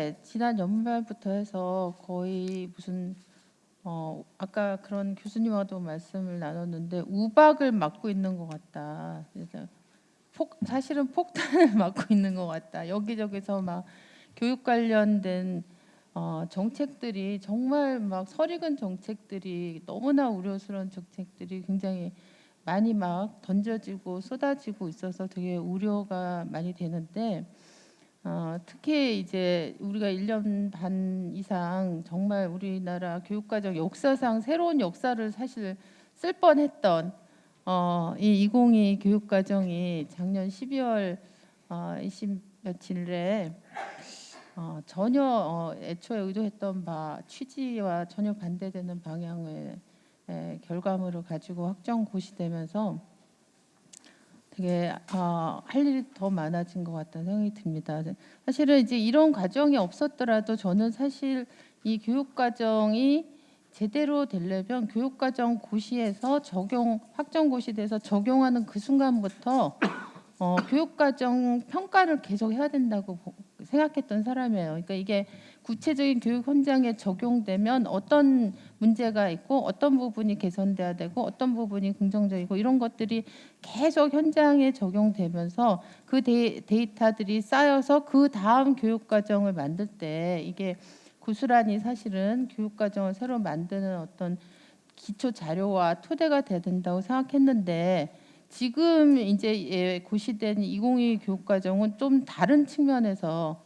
올해 지난 연말부터 해서 거의 무슨 아까 그런 교수님하고도 말씀을 나눴는데 우박을 맞고 있는 것 같다. 그래서 사실은 폭탄을 맞고 있는 것 같다. 여기저기서 막 교육 관련된 정책들이 정말 막 설익은 정책들이 너무나 우려스러운 정책들이 굉장히 많이 막 던져지고 쏟아지고 있어서 되게 우려가 많이 되는데 특히 이제 우리가 1년 반 이상 정말 우리나라 교육과정 역사상 새로운 역사를 사실 쓸 뻔했던 이 2022 교육과정이 작년 12월 20 며칠에 전혀 애초에 의도했던 바 취지와 전혀 반대되는 방향의 결과물을 가지고 확정 고시되면서 되게 할 일이 더 많아진 것 같다는 생각이 듭니다. 사실은 이제 이런 과정이 없었더라도 저는 사실 이 교육 과정이 제대로 되려면 교육 과정 고시에서 확정 고시돼서 적용하는 그 순간부터 교육 과정 평가를 계속 해야 된다고 생각했던 사람이에요. 그러니까 이게 구체적인 교육 현장에 적용되면 어떤 문제가 있고 어떤 부분이 개선돼야 되고 어떤 부분이 긍정적이고 이런 것들이 계속 현장에 적용되면서 그 데이터들이 쌓여서 그 다음 교육 과정을 만들 때 이게 고스란히 사실은 교육 과정을 새로 만드는 어떤 기초 자료와 토대가 돼야 된다고 생각했는데 지금 이제 고시된 2022 교육 과정은 좀 다른 측면에서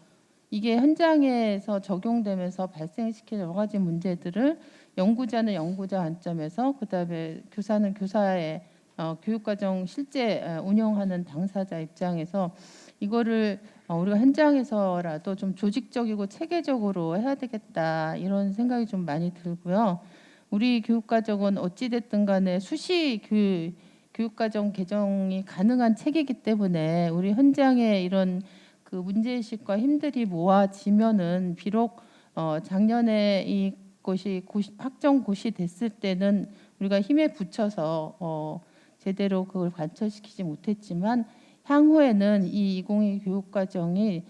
이게 현장에서 적용되면서 발생시키는 여러 가지 문제들을 연구자는 연구자 관점에서 그다음에 교사는 교사의 교육과정 실제 운영하는 당사자 입장에서 이거를 우리가 현장에서라도 좀 조직적이고 체계적으로 해야 되겠다 이런 생각이 좀 많이 들고요. 우리 교육과정은 어찌됐든 간에 수시 교육과정 개정이 가능한 체계이기 때문에 우리 현장에 이런 그 문제의식과 힘들이 모아지면은 비록 작년에 이것이 확정 고시됐을 때는 우리가 힘에 부쳐서 제대로 그걸 관철시키지 못했지만 향후에는 이 2022 교육과정이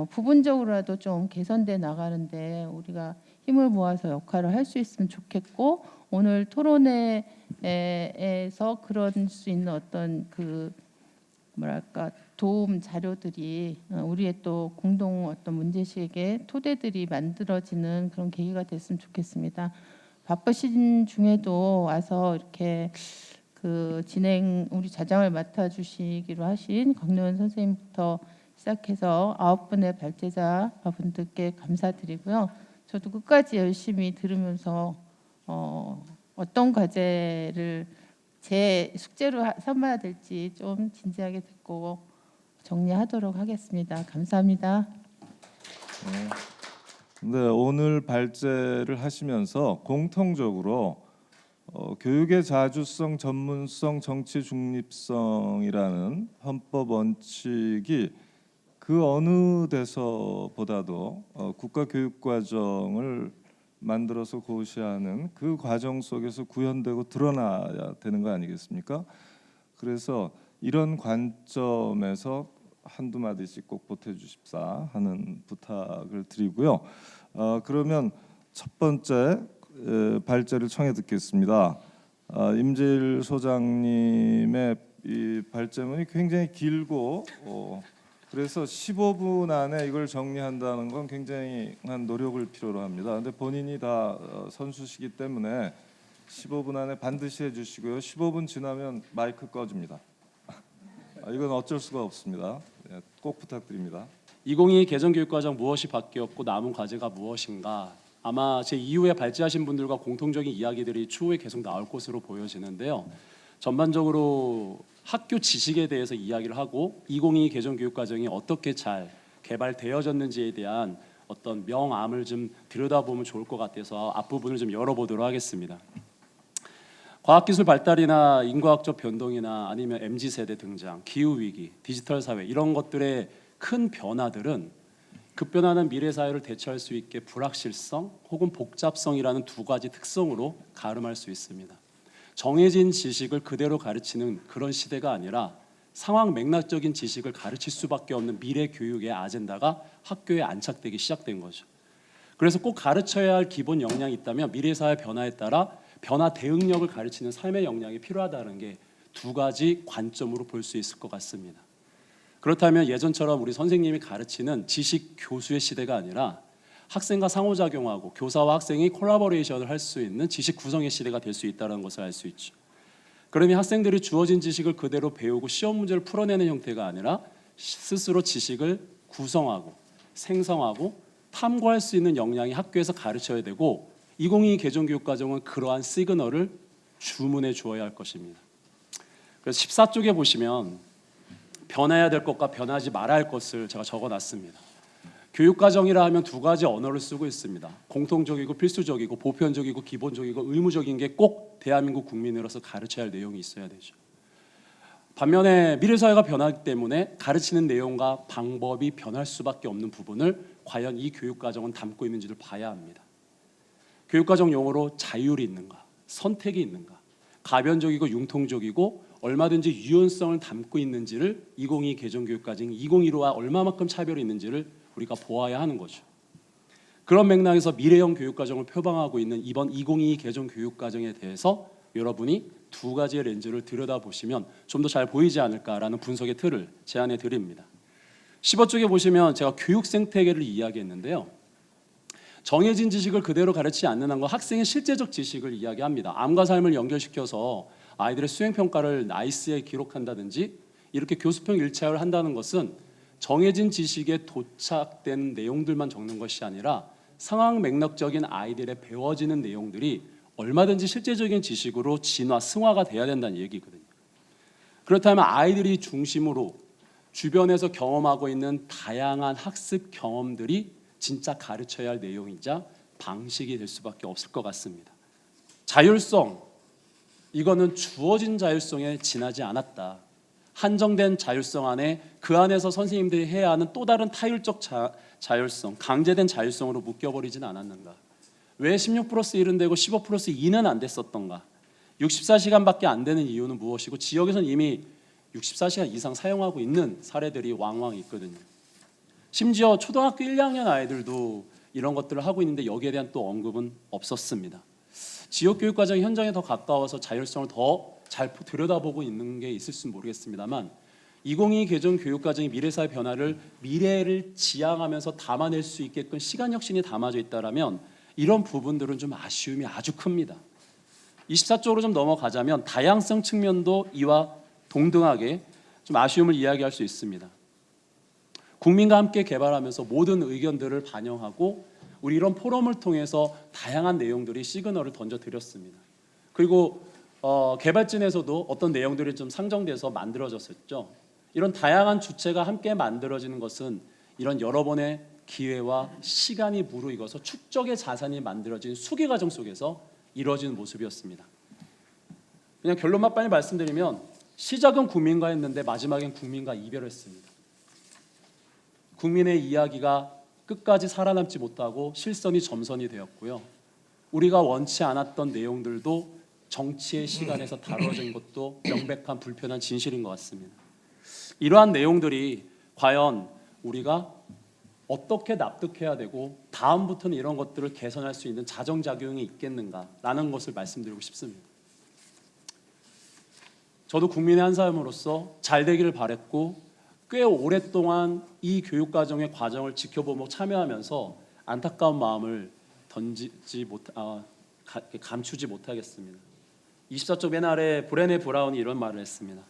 부분적으로라도 좀 개선돼 나가는데 우리가 힘을 모아서 역할을 할 수 있으면 좋겠고 오늘 토론회에서 그런 수 있는 어떤 그 뭐랄까 도움 자료들이 우리의 또 공동 어떤 문제식의 토대들이 만들어지는 그런 계기가 됐으면 좋겠습니다. 바쁘신 중에도 와서 이렇게 그 우리 자장을 맡아주시기로 하신 강려원 선생님부터 시작해서 9분의 발제자분들께 감사드리고요. 저도 끝까지 열심히 들으면서 어떤 과제를 제 숙제로 삼아야 될지 좀 진지하게 듣고 정리하도록 하겠습니다. 감사합니다. 네, 오늘 발제를 하시면서 공통적으로 교육의 자주성, 전문성, 정치 중립성이라는 헌법 원칙이 그 어느 데서보다도 국가 교육 과정을 만들어서 고시하는 그 과정 속에서 구현되고 드러나야 되는 거 아니겠습니까? 그래서 이런 관점에서 한두 마디씩 꼭 보태주십사 하는 부탁을 드리고요. 그러면 첫 번째 발제를 청해 듣겠습니다. 임재일 소장님의 이 발제문이 굉장히 길고 그래서 15분 안에 이걸 정리한다는 건 굉장히 한 노력을 필요로 합니다. 근데 본인이 다 선수시기 때문에 15분 안에 반드시 해주시고요. 15분 지나면 마이크 꺼집니다. 이건 어쩔 수가 없습니다. 꼭 부탁드립니다. 2022 개정교육과정 무엇이 바뀌었고 남은 과제가 무엇인가? 아마 제 이후에 발제하신 분들과 공통적인 이야기들이 추후에 계속 나올 것으로 보여지는데요. 전반적으로 학교 지식에 대해서 이야기를 하고 2022 개정교육과정이 어떻게 잘 개발되어졌는지에 대한 어떤 명암을 좀 들여다보면 좋을 것 같아서 앞부분을 좀 열어보도록 하겠습니다. 과학기술 발달이나 인과학적 변동이나 아니면 MZ세대 등장, 기후위기, 디지털 사회 이런 것들의 큰 변화들은 급변하는 미래 사회를 대처할 수 있게 불확실성 혹은 복잡성이라는 두 가지 특성으로 가름할 수 있습니다. 정해진 지식을 그대로 가르치는 그런 시대가 아니라 상황 맥락적인 지식을 가르칠 수밖에 없는 미래 교육의 아젠다가 학교에 안착되기 시작된 거죠. 그래서 꼭 가르쳐야 할 기본 역량이 있다면 미래 사회 변화에 따라 변화 대응력을 가르치는 삶의 역량이 필요하다는 게 두 가지 관점으로 볼 수 있을 것 같습니다. 그렇다면 예전처럼 우리 선생님이 가르치는 지식 교수의 시대가 아니라 학생과 상호작용하고 교사와 학생이 콜라보레이션을 할 수 있는 지식 구성의 시대가 될 수 있다는 것을 알 수 있죠. 그러면 학생들이 주어진 지식을 그대로 배우고 시험 문제를 풀어내는 형태가 아니라 스스로 지식을 구성하고 생성하고 탐구할 수 있는 역량이 학교에서 가르쳐야 되고 2022 개정교육과정은 그러한 시그널을 주문해 주어야 할 것입니다. 그래서 14쪽에 보시면 변해야 될 것과 변하지 말아야 할 것을 제가 적어놨습니다. 교육과정이라 하면 두 가지 언어를 쓰고 있습니다. 공통적이고 필수적이고 보편적이고 기본적이고 의무적인 게 꼭 대한민국 국민으로서 가르쳐야 할 내용이 있어야 되죠. 반면에 미래사회가 변하기 때문에 가르치는 내용과 방법이 변할 수밖에 없는 부분을 과연 이 교육과정은 담고 있는지를 봐야 합니다. 교육과정 용어로 자율이 있는가, 선택이 있는가, 가변적이고 융통적이고 얼마든지 유연성을 담고 있는지를 2022 개정교육과정 2015와 얼마만큼 차별이 있는지를 우리가 보아야 하는 거죠. 그런 맥락에서 미래형 교육과정을 표방하고 있는 이번 2022 개정교육과정에 대해서 여러분이 두 가지의 렌즈를 들여다보시면 좀 더 잘 보이지 않을까라는 분석의 틀을 제안해 드립니다. 15쪽에 보시면 제가 교육 생태계를 이야기했는데요. 정해진 지식을 그대로 가르치지 않는 한과 학생의 실제적 지식을 이야기합니다. 암과 삶을 연결시켜서 아이들의 수행평가를 나이스에 기록한다든지 이렇게 교수평 일차를 한다는 것은 정해진 지식에 도착된 내용들만 적는 것이 아니라 상황 맥락적인 아이들의 배워지는 내용들이 얼마든지 실제적인 지식으로 진화, 승화가 돼야 된다는 얘기거든요. 그렇다면 아이들이 중심으로 주변에서 경험하고 있는 다양한 학습 경험들이 진짜 가르쳐야 할 내용이자 방식이 될 수밖에 없을 것 같습니다. 자율성, 이거는 주어진 자율성에 지나지 않았다. 한정된 자율성 안에 그 안에서 선생님들이 해야 하는 또 다른 타율적 자율성, 강제된 자율성으로 묶여버리진 않았는가. 왜 16+1은 되고 15+2는 안 됐었던가. 64시간밖에 안 되는 이유는 무엇이고 지역에서는 이미 64시간 이상 사용하고 있는 사례들이 왕왕 있거든요. 심지어 초등학교 1, 2학년 아이들도 이런 것들을 하고 있는데 여기에 대한 또 언급은 없었습니다. 지역교육과정 현장에 더 가까워서 자율성을 더 잘 들여다보고 있는 게 있을지는 모르겠습니다만 2022 개정 교육과정이 미래사회 변화를 미래를 지향하면서 담아낼 수 있게끔 시간혁신이 담아져 있다라면 이런 부분들은 좀 아쉬움이 아주 큽니다. 24쪽으로 좀 넘어가자면 다양성 측면도 이와 동등하게 좀 아쉬움을 이야기할 수 있습니다. 국민과 함께 개발하면서 모든 의견들을 반영하고 우리 이런 포럼을 통해서 다양한 내용들이 시그널을 던져드렸습니다. 그리고 개발진에서도 어떤 내용들이 좀 상정돼서 만들어졌었죠. 이런 다양한 주체가 함께 만들어지는 것은 이런 여러 번의 기회와 시간이 무르익어서 축적의 자산이 만들어진 수기 과정 속에서 이루어지는 모습이었습니다. 그냥 결론만 빨리 말씀드리면 시작은 국민과 했는데 마지막엔 국민과 이별했습니다. 국민의 이야기가 끝까지 살아남지 못하고 실선이 점선이 되었고요. 우리가 원치 않았던 내용들도 정치의 시간에서 다뤄진 것도 명백한 불편한 진실인 것 같습니다. 이러한 내용들이 과연 우리가 어떻게 납득해야 되고 다음부터는 이런 것들을 개선할 수 있는 자정작용이 있겠는가라는 것을 말씀드리고 싶습니다. 저도 국민의 한 사람으로서 잘 되기를 바랬고 꽤 오랫동안 이 교육과정의 과정을 지켜보며 참여하면서 안타까운 마음을 감추지 못하겠습니다. 24쪽 맨 아래 브레네 브라운이 이런 말을 했습니다.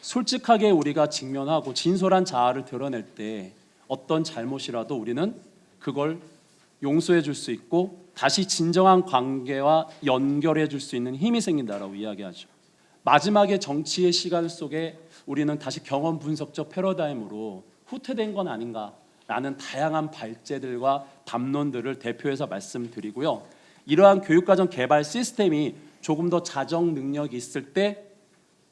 솔직하게 우리가 직면하고 진솔한 자아를 드러낼 때 어떤 잘못이라도 우리는 그걸 용서해 줄 수 있고 다시 진정한 관계와 연결해 줄 수 있는 힘이 생긴다라고 이야기하죠. 마지막에 정치의 시간 속에 우리는 다시 경험 분석적 패러다임으로 후퇴된 건 아닌가라는 다양한 발제들과 담론들을 대표해서 말씀드리고요. 이러한 교육과정 개발 시스템이 조금 더 자정 능력이 있을 때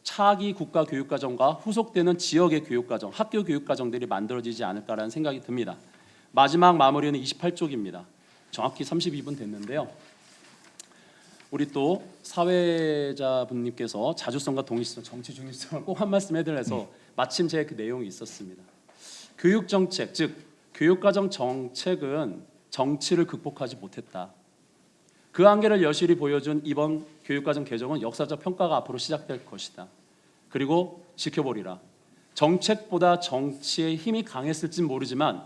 차기 국가 교육과정과 후속되는 지역의 교육과정, 학교 교육과정들이 만들어지지 않을까라는 생각이 듭니다. 마지막 마무리는 28쪽입니다. 정확히 32분 됐는데요. 우리 또 사회자분님께서 자주성과 동일성, 정치 중립성을 꼭 한 말씀 해드려서 마침 제 그 내용이 있었습니다. 교육 정책, 즉 교육과정 정책은 정치를 극복하지 못했다. 그 한계를 여실히 보여준 이번 교육과정 개정은 역사적 평가가 앞으로 시작될 것이다. 그리고 지켜보리라. 정책보다 정치의 힘이 강했을진 모르지만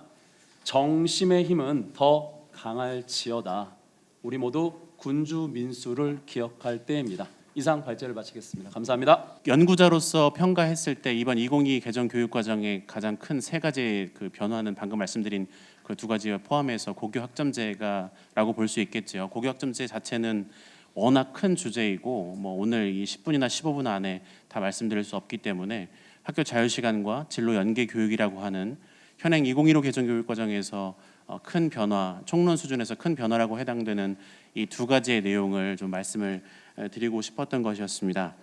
정심의 힘은 더 강할지어다. 우리 모두 군주 민수를 기억할 때입니다. 이상 발제를 마치겠습니다. 감사합니다. 연구자로서 평가했을 때 이번 2022 개정 교육과정의 가장 큰 세 가지 그 변화는 방금 말씀드린 그 두 가지와 포함해서 고교 학점제가라고 볼 수 있겠죠. 고교 학점제 자체는 워낙 큰 주제이고 뭐 오늘 이 10분이나 15분 안에 다 말씀드릴 수 없기 때문에 학교 자유 시간과 진로 연계 교육이라고 하는 현행 2015 개정 교육과정에서 큰 변화, 총론 수준에서 큰 변화라고 해당되는 이 두 가지의 내용을 좀 말씀을 드리고 싶었던 것이었습니다.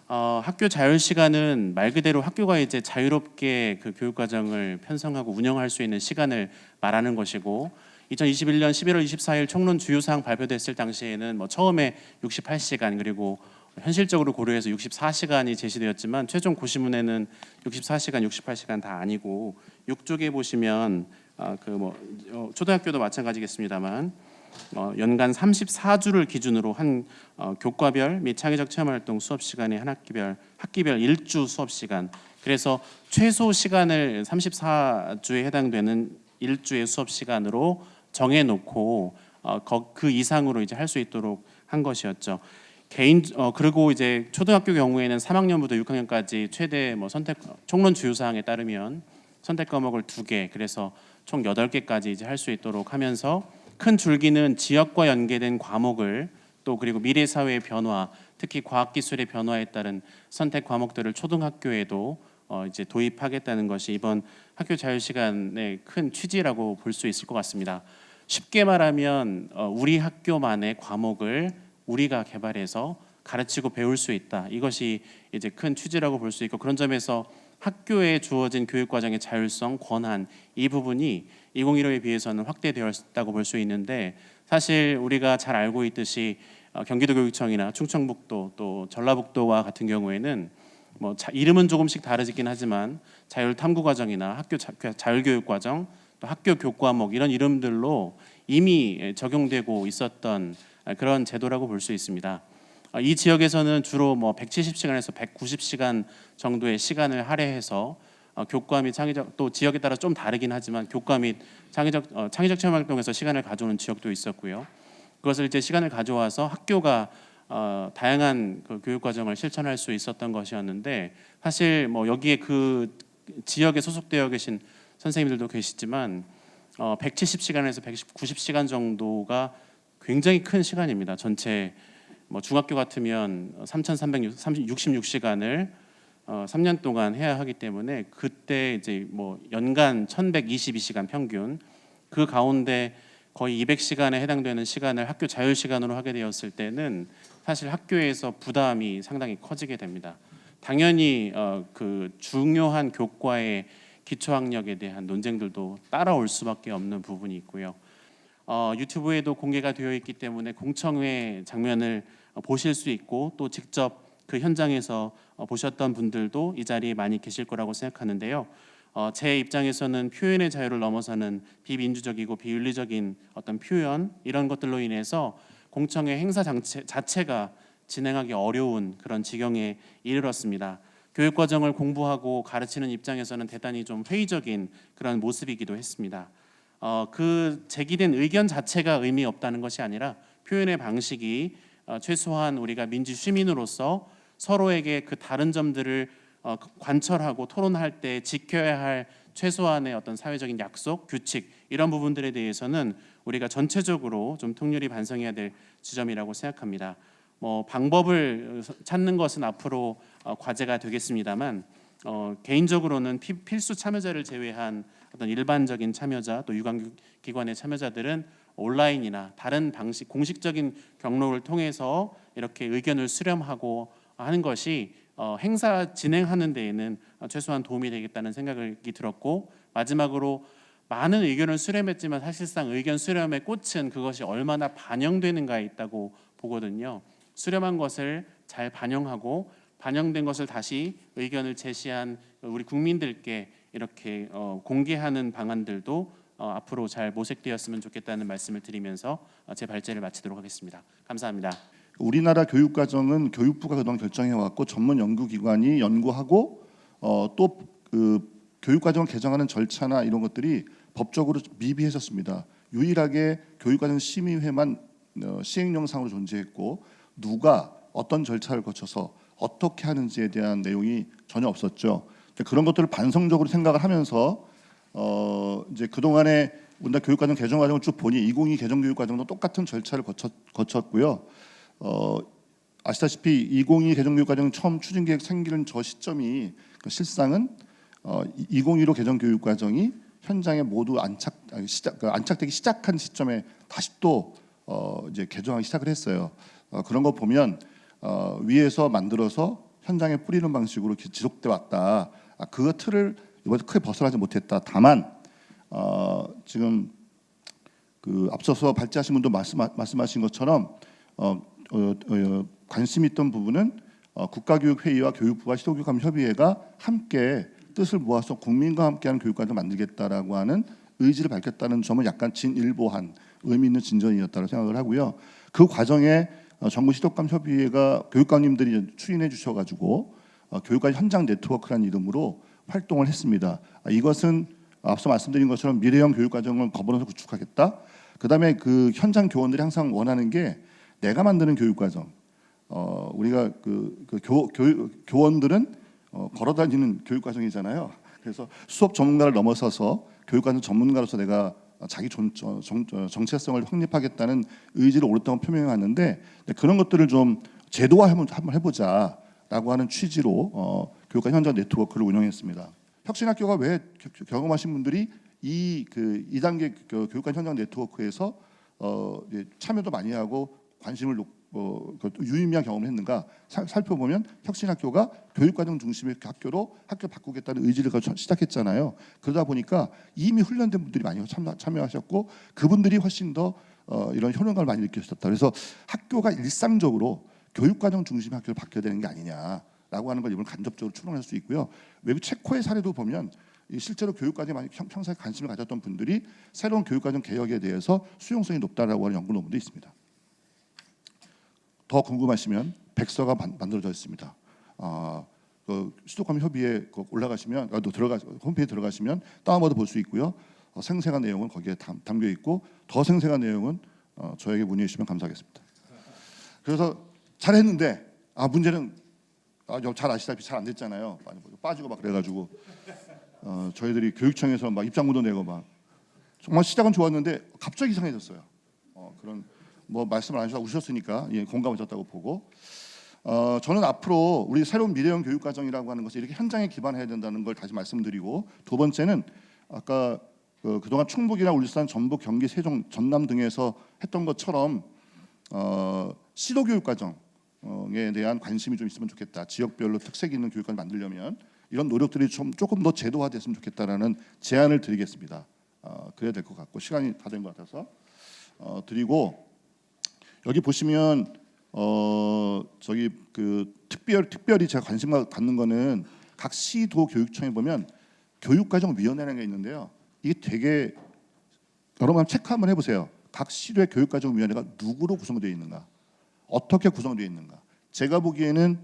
학교 자유 시간은 말 그대로 학교가 이제 자유롭게 그 교육 과정을 편성하고 운영할 수 있는 시간을 말하는 것이고 2021년 11월 24일 총론 주요 사항 발표됐을 당시에는 뭐 처음에 68시간 그리고 현실적으로 고려해서 64시간이 제시되었지만 최종 고시문에는 64시간, 68시간 다 아니고 6쪽에 보시면 초등학교도 마찬가지겠습니다만 연간 34주를 기준으로 한 교과별 및 창의적 체험활동 수업 시간의 한 학기별 1주 수업 시간. 그래서 최소 시간을 34주에 해당되는 1주의 수업 시간으로 정해놓고 그 이상으로 이제 할 수 있도록 한 것이었죠. 그리고 이제 초등학교 경우에는 3학년부터 6학년까지 최대 선택 총론 주요 사항에 따르면 선택 과목을 2개, 그래서 총 8개까지 이제 할 수 있도록 하면서 큰 줄기는 지역과 연계된 과목을 또 그리고 미래 사회의 변화, 특히 과학 기술의 변화에 따른 선택 과목들을 초등학교에도 이제 도입하겠다는 것이 이번 학교 자유 시간의 큰 취지라고 볼 수 있을 것 같습니다. 쉽게 말하면 우리 학교만의 과목을 우리가 개발해서 가르치고 배울 수 있다. 이것이 이제 큰 취지라고 볼 수 있고 그런 점에서 학교에 주어진 교육 과정의 자율성, 권한 이 부분이 2015에 비해서는 확대되었다고 볼 수 있는데 사실 우리가 잘 알고 있듯이 경기도교육청이나 충청북도 또 전라북도와 같은 경우에는 이름은 조금씩 다르긴 하지만 자율탐구과정이나 학교 자율교육과정, 또 학교 교과목 이런 이름들로 이미 적용되고 있었던 그런 제도라고 볼 수 있습니다. 이 지역에서는 주로 170시간에서 190시간 정도의 시간을 할애해서 교과 및 창의적, 또 지역에 따라 좀 다르긴 하지만 교과 및 창의적 체험 활동에서 시간을 가져오는 지역도 있었고요. 그것을 이제 시간을 가져와서 학교가 다양한 그 교육 과정을 실천할 수 있었던 것이었는데 사실 여기에 그 지역에 소속되어 계신 선생님들도 계시지만 170시간에서 190시간 정도가 굉장히 큰 시간입니다. 전체 중학교 같으면 3,366시간을 3년 동안 해야 하기 때문에 그때 이제 연간 1,122시간 평균 그 가운데 거의 200시간에 해당되는 시간을 학교 자유 시간으로 하게 되었을 때는 사실 학교에서 부담이 상당히 커지게 됩니다. 당연히 그 중요한 교과의 기초학력에 대한 논쟁들도 따라올 수밖에 없는 부분이 있고요. 유튜브에도 공개가 되어 있기 때문에 공청회 장면을 보실 수 있고 또 직접 그 현장에서 보셨던 분들도 이 자리에 많이 계실 거라고 생각하는데요. 제 입장에서는 표현의 자유를 넘어서는 비민주적이고 비윤리적인 어떤 표현 이런 것들로 인해서 공청회 행사 자체가 진행하기 어려운 그런 지경에 이르렀습니다. 교육과정을 공부하고 가르치는 입장에서는 대단히 좀 회의적인 그런 모습이기도 했습니다. 그 제기된 의견 자체가 의미 없다는 것이 아니라 표현의 방식이 최소한 우리가 민주 시민으로서 서로에게 그 다른 점들을 관철하고 토론할 때 지켜야 할 최소한의 어떤 사회적인 약속, 규칙 이런 부분들에 대해서는 우리가 전체적으로 좀 통렬히 반성해야 될 지점이라고 생각합니다. 방법을 찾는 것은 앞으로 과제가 되겠습니다만 개인적으로는 필수 참여자를 제외한 어떤 일반적인 참여자 또 유관기관의 참여자들은 온라인이나 다른 방식 공식적인 경로를 통해서 이렇게 의견을 수렴하고 하는 것이 행사 진행하는 데에는 최소한 도움이 되겠다는 생각이 들었고 마지막으로 많은 의견을 수렴했지만 사실상 의견 수렴의 꽃은 그것이 얼마나 반영되는가에 있다고 보거든요. 수렴한 것을 잘 반영하고 반영된 것을 다시 의견을 제시한 우리 국민들께 이렇게 공개하는 방안들도 앞으로 잘 모색되었으면 좋겠다는 말씀을 드리면서 제 발제를 마치도록 하겠습니다. 감사합니다. 우리나라 교육과정은 교육부가 그동안 결정해왔고 전문 연구기관이 연구하고 또 그 교육과정을 개정하는 절차나 이런 것들이 법적으로 미비했었습니다. 유일하게 교육과정 심의회만 시행령상으로 존재했고 누가 어떤 절차를 거쳐서 어떻게 하는지에 대한 내용이 전혀 없었죠. 그런 것들을 반성적으로 생각을 하면서 이제 그동안에 우리나라 교육과정 개정 과정을 쭉 보니 2022 개정교육과정도 똑같은 절차를 거쳤고요. 아시다시피 2022 개정교육과정 처음 추진계획 생기는 저 시점이 실상은 2015 개정교육과정이 현장에 모두 안착되기 시작한 시점에 다시 또 이제 개정하기 시작을 했어요. 그런 거 보면 위에서 만들어서 현장에 뿌리는 방식으로 지속돼 왔다. 그 틀을 이번에 크게 벗어나지 못했다. 다만 지금 그 앞서서 발제하신 분도 말씀하신 것처럼 관심 있던 부분은 국가교육회의와 교육부와 시도교육감협의회가 함께 뜻을 모아서 국민과 함께하는 교육과정을 만들겠다라고 하는 의지를 밝혔다는 점은 약간 진일보한 의미 있는 진전이었다고 생각을 하고요. 그 과정에 정부 시도감협의회가 교육감님들이 추진해 주셔가지고 교육과정 현장 네트워크라는 이름으로 활동을 했습니다. 이것은 앞서 말씀드린 것처럼 미래형 교육과정을 거버넌스 구축하겠다. 그다음에 그 현장 교원들이 항상 원하는 게 내가 만드는 교육과정. 우리가 교원들은 걸어다니는 교육과정이잖아요. 그래서 수업 전문가를 넘어서서 교육과정 전문가로서 내가 자기 정체성을 확립하겠다는 의지를 오랫동안 표명해왔는데 그런 것들을 좀 제도화 한번 해보자라고 하는 취지로 교육과정 현장 네트워크를 운영했습니다. 혁신학교가 왜 경험하신 분들이 이 2단계 교육과정 현장 네트워크에서 참여도 많이 하고 관심을 유의미한 경험을 했는가 살펴보면 혁신학교가 교육과정 중심의 학교로 학교 바꾸겠다는 의지를 시작했잖아요. 그러다 보니까 이미 훈련된 분들이 많이 참여하셨고 그분들이 훨씬 더 이런 효능감을 많이 느끼셨다. 그래서 학교가 일상적으로 교육과정 중심의 학교로 바뀌어야 되는 게 아니냐라고 하는 걸 이번 간접적으로 추론할 수 있고요. 외국 체코의 사례도 보면 실제로 교육과정에 많이 평소에 관심을 가졌던 분들이 새로운 교육과정 개혁에 대해서 수용성이 높다라고 하는 연구 논문도 있습니다. 더 궁금하시면 백서가 만들어져 있습니다. 수도권 협의회 올라가시면 홈페이지 들어가시면 다운받아 볼 수 있고요. 생생한 내용은 거기에 담겨 있고 더 생생한 내용은 저에게 문의해 주시면 감사하겠습니다. 그래서 잘했는데 문제는 잘 아시다시피 잘 안 됐잖아요. 많이 빠지고 막 그래가지고 저희들이 교육청에서 막 입장문도 내고 막 정말 시작은 좋았는데 갑자기 이상해졌어요. 그런 뭐 말씀을 안 하셔서 우셨으니까 공감하셨다고 보고 저는 앞으로 우리 새로운 미래형 교육과정이라고 하는 것이 이렇게 현장에 기반해야 된다는 걸 다시 말씀드리고 두 번째는 아까 그동안 충북이나 울산, 전북, 경기, 세종, 전남 등에서 했던 것처럼 시도교육과정에 대한 관심이 좀 있으면 좋겠다. 지역별로 특색 있는 교육과정 만들려면 이런 노력들이 조금 더 제도화됐으면 좋겠다라는 제안을 드리겠습니다. 그래야 될 것 같고 시간이 다 된 것 같아서 드리고 여기 보시면 저기 특별히 제가 관심 갖는 거는 각 시도 교육청에 보면 교육과정위원회라는 게 있는데요. 이게 되게 여러분 한번 체크 한번 해보세요. 각 시도의 교육과정위원회가 누구로 구성되어 있는가, 어떻게 구성되어 있는가. 제가 보기에는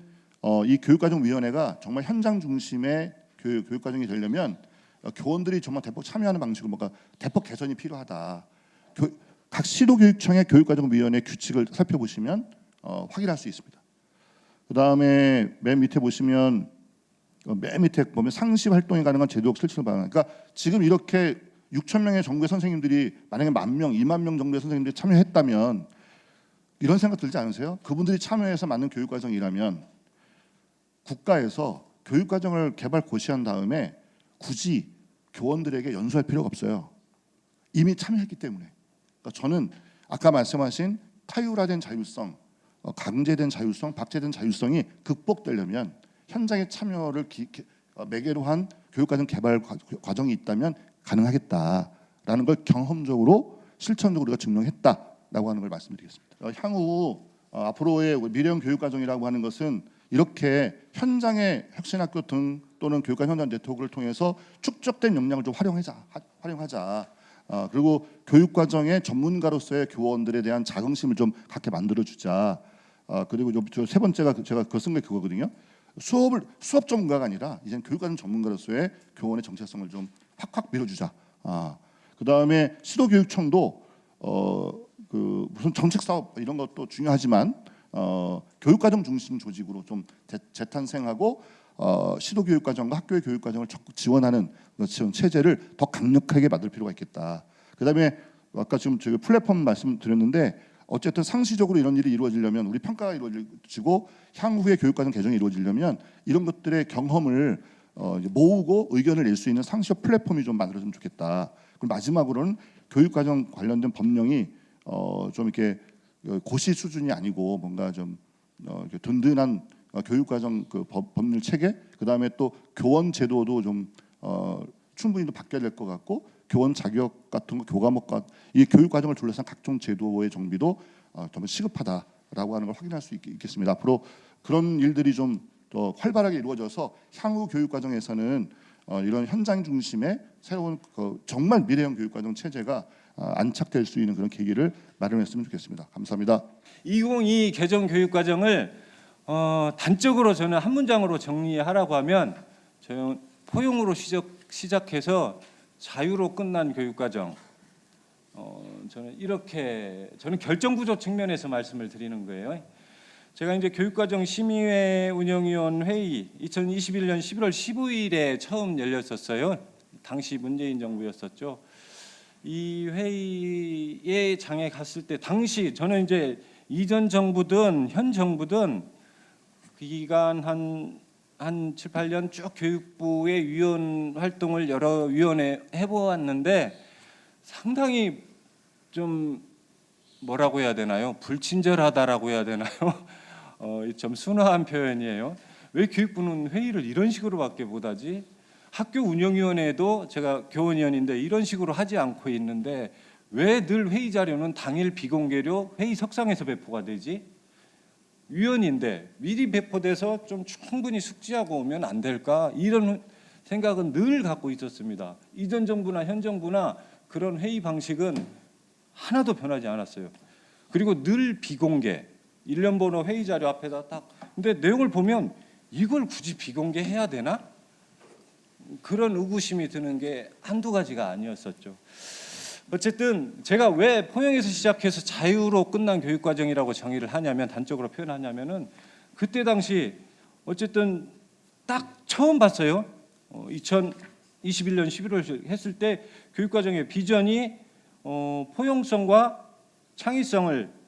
이 교육과정위원회가 정말 현장 중심의 교육과정이 되려면 교원들이 정말 대폭 참여하는 방식으로 뭔가 대폭 개선이 필요하다. 각 시도교육청의 교육과정위원회 규칙을 살펴보시면 확인할 수 있습니다. 그 다음에 맨 밑에 보시면 상시 활동이 가능한 제도적 실천 방안. 그러니까 지금 이렇게 6천 명의 정부의 선생님들이 만약에 10,000명, 20,000명 정도의 선생님들이 참여했다면 이런 생각 들지 않으세요? 그분들이 참여해서 만든 교육과정이라면 국가에서 교육과정을 개발 고시한 다음에 굳이 교원들에게 연수할 필요가 없어요. 이미 참여했기 때문에. 그러니까 저는 아까 말씀하신 타율화된 자율성, 강제된 자율성, 박제된 자율성이 극복되려면 현장의 참여를 매개로 한 교육과정 개발 과정이 있다면 가능하겠다라는 걸 경험적으로 실천적으로 우리가 증명했다라고 하는 걸 말씀드리겠습니다. 향후 앞으로의 미래형 교육과정이라고 하는 것은 이렇게 현장의 혁신학교 등 또는 교육과 현장 네트워크를 통해서 축적된 역량을 좀 활용하자. 그리고 교육과정의 전문가로서의 교원들에 대한 자긍심을 좀 갖게 만들어주자. 그리고 세 번째가 제가 그거 쓴 게 그거거든요. 수업 전문가가 아니라 이제 교육과정 전문가로서의 교원의 정체성을 좀 확 밀어주자. 그다음에 시도교육청도 그 무슨 정책 사업 이런 것도 중요하지만 교육과정 중심 조직으로 좀 재탄생하고 시도교육과정과 학교의 교육과정을 적극 지원하는 그런 체제를 더 강력하게 만들 필요가 있겠다. 그다음에 아까 지금 저희 플랫폼 말씀드렸는데 어쨌든 상시적으로 이런 일이 이루어지려면 우리 평가가 이루어지고 향후의 교육과정 개정이 이루어지려면 이런 것들의 경험을 모으고 의견을 낼 수 있는 상시적 플랫폼이 좀 만들어지면 좋겠다. 그리고 마지막으로는 교육과정 관련된 법령이 좀 이렇게 고시 수준이 아니고 뭔가 좀 든든한 교육과정 그 법률 체계, 그 다음에 또 교원 제도도 좀 충분히 또 바뀌어야 될 것 같고 교원 자격 같은 거 교과목과 이 교육과정을 둘러싼 각종 제도의 정비도 좀 시급하다라고 하는 걸 확인할 수 있겠습니다. 앞으로 그런 일들이 좀 더 활발하게 이루어져서 향후 교육과정에서는 이런 현장 중심의 새로운 정말 미래형 교육과정 체제가 안착될 수 있는 그런 계기를 마련했으면 좋겠습니다. 감사합니다. 2022 개정 교육과정을 단적으로 저는 한 문장으로 정리하라고 하면 저는 포용으로 시작해서 자유로 끝난 교육과정. 저는 결정구조 측면에서 말씀을 드리는 거예요. 제가 이제 교육과정 심의회 운영위원 회의 2021년 11월 15일에 처음 열렸었어요. 당시 문재인 정부였었죠. 이 회의에 장에 갔을 때 당시 저는 이제 이전 정부든 현 정부든 그 기간 한 7, 8년 쭉 교육부의 위원 활동을 여러 위원회 해보았는데 상당히 좀 뭐라고 해야 되나요? 불친절하다라고 해야 되나요? 좀 순화한 표현이에요. 왜 교육부는 회의를 이런 식으로밖에 못하지? 학교 운영위원회도 제가 교원위원인데 이런 식으로 하지 않고 있는데 왜 늘 회의 자료는 당일 비공개로 회의석상에서 배포가 되지? 위원인데 미리 배포돼서 좀 충분히 숙지하고 오면 안 될까? 이런 생각은 늘 갖고 있었습니다. 이전 정부나 현 정부나 그런 회의 방식은 하나도 변하지 않았어요. 그리고 늘 비공개, 일련번호 회의 자료 앞에다 딱. 근데 내용을 보면 이걸 굳이 비공개해야 되나? 그런 의구심이 드는 게 한두 가지가 아니었었죠. 어쨌든 제가 왜 포용에서 시작해서 자유로 끝난 교육과정이라고 정의를 하냐면 단적으로 표현하냐면은 그때 당시 어쨌든 딱 처음 봤어요. 2021년 11월 했을 때 교육과정의 비전이 포용성과 창의성을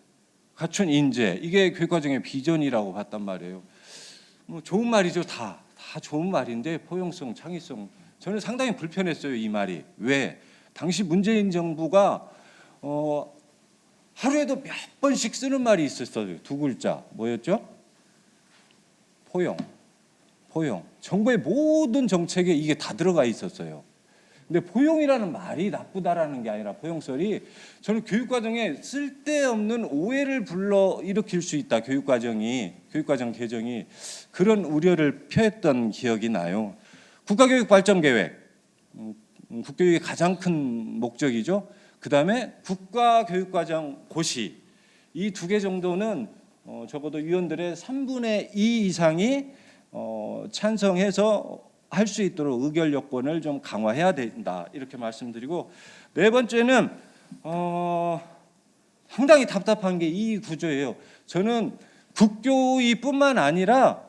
갖춘 인재, 이게 교육과정의 비전이라고 봤단 말이에요. 뭐 좋은 말이죠. 다 좋은 말인데 포용성, 창의성 저는 상당히 불편했어요. 이 말이. 왜? 당시 문재인 정부가 하루에도 몇 번씩 쓰는 말이 있었어요. 두 글자. 뭐였죠? 포용. 정부의 모든 정책에 이게 다 들어가 있었어요. 근데 포용이라는 말이 나쁘다라는 게 아니라 포용설이 저는 교육과정에 쓸데없는 오해를 불러일으킬 수 있다. 교육과정 개정이 그런 우려를 표했던 기억이 나요. 국가교육발전계획, 국교육의 가장 큰 목적이죠. 그다음에 국가교육과정 고시 이 두 개 정도는 적어도 위원들의 3분의 2 이상이 찬성해서 할 수 있도록 의결 여건을 좀 강화해야 된다 이렇게 말씀드리고 네 번째는 상당히 답답한 게 이 구조예요. 저는 국교위뿐만 아니라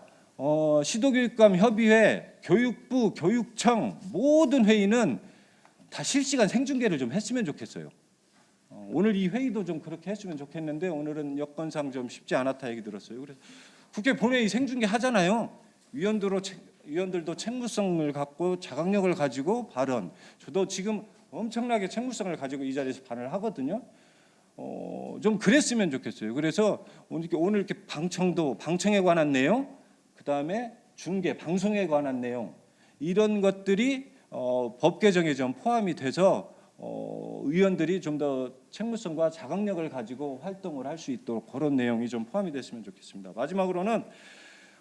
시도교육감 협의회, 교육부, 교육청 모든 회의는 다 실시간 생중계를 좀 했으면 좋겠어요. 오늘 이 회의도 좀 그렇게 했으면 좋겠는데 오늘은 여건상 좀 쉽지 않았다 얘기 들었어요. 그래서 국회 본회의 생중계 하잖아요. 위원들도 책무성을 갖고 자각력을 가지고 발언. 저도 지금 엄청나게 책무성을 가지고 이 자리에서 발언을 하거든요. 좀 그랬으면 좋겠어요. 그래서 오늘 이렇게 방청에 관한 내용, 그 다음에 중계, 방송에 관한 내용 이런 것들이 법 개정에 좀 포함이 돼서 의원들이 좀 더 책무성과 자각력을 가지고 활동을 할 수 있도록 그런 내용이 좀 포함이 됐으면 좋겠습니다. 마지막으로는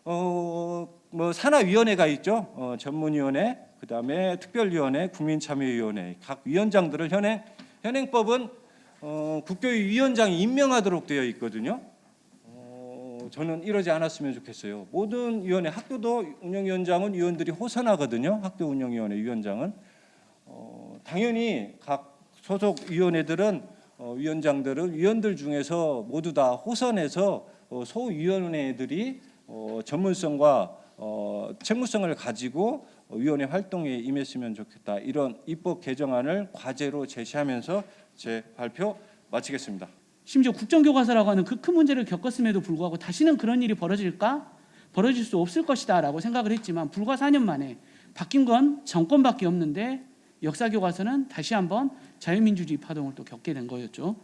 뭐 산하위원회가 있죠. 전문위원회, 그다음에 특별위원회, 국민참여위원회 각 위원장들을 현행법은 국교위 위원장이 임명하도록 되어 있거든요. 저는 이러지 않았으면 좋겠어요. 모든 위원회, 학교도 운영위원장은 위원들이 호선하거든요. 학교 운영위원회 위원장은 당연히 각 소속 위원회들은 위원장들은 위원들 중에서 모두 다 호선해서 소위원회들이 전문성과 책무성을 가지고 위원회 활동에 임했으면 좋겠다. 이런 입법 개정안을 과제로 제시하면서 제 발표 마치겠습니다. 심지어 국정교과서라고 하는 그 큰 문제를 겪었음에도 불구하고 다시는 그런 일이 벌어질까? 벌어질 수 없을 것이다 라고 생각을 했지만 불과 4년 만에 바뀐 건 정권밖에 없는데 역사교과서는 다시 한번 자유민주주의 파동을 또 겪게 된 거였죠.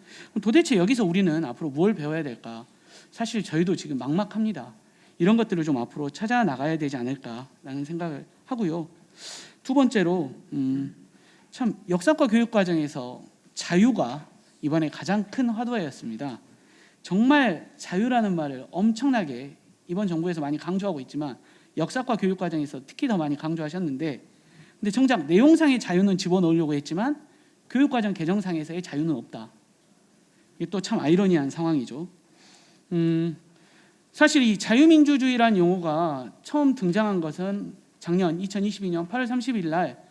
도대체 여기서 우리는 앞으로 뭘 배워야 될까? 사실 저희도 지금 막막합니다. 이런 것들을 좀 앞으로 찾아 나가야 되지 않을까라는 생각을 하고요. 두 번째로 참 역사과 교육 과정에서 자유가 이번에 가장 큰 화두였습니다. 정말 자유라는 말을 엄청나게 이번 정부에서 많이 강조하고 있지만 역사과 교육 과정에서 특히 더 많이 강조하셨는데 근데 정작 내용상의 자유는 집어넣으려고 했지만 교육과정 개정상에서의 자유는 없다. 이게 또 참 아이러니한 상황이죠. 사실 이 자유민주주의란 용어가 처음 등장한 것은 작년 2022년 8월 30일 날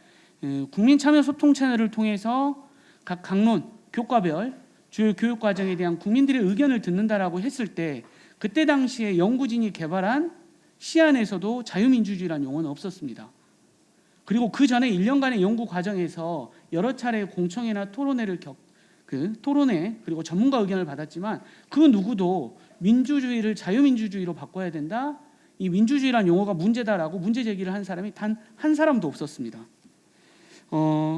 국민참여소통 채널을 통해서 각 강론, 교과별 주요 교육과정에 대한 국민들의 의견을 듣는다라고 했을 때 그때 당시에 연구진이 개발한 시안에서도 자유민주주의란 용어는 없었습니다. 그리고 그 전에 1년간의 연구 과정에서 여러 차례 공청회나 토론회 그리고 전문가 의견을 받았지만 그 누구도 민주주의를 자유민주주의로 바꿔야 된다. 이 민주주의란 용어가 문제다라고 문제 제기를 한 사람이 단 한 사람도 없었습니다.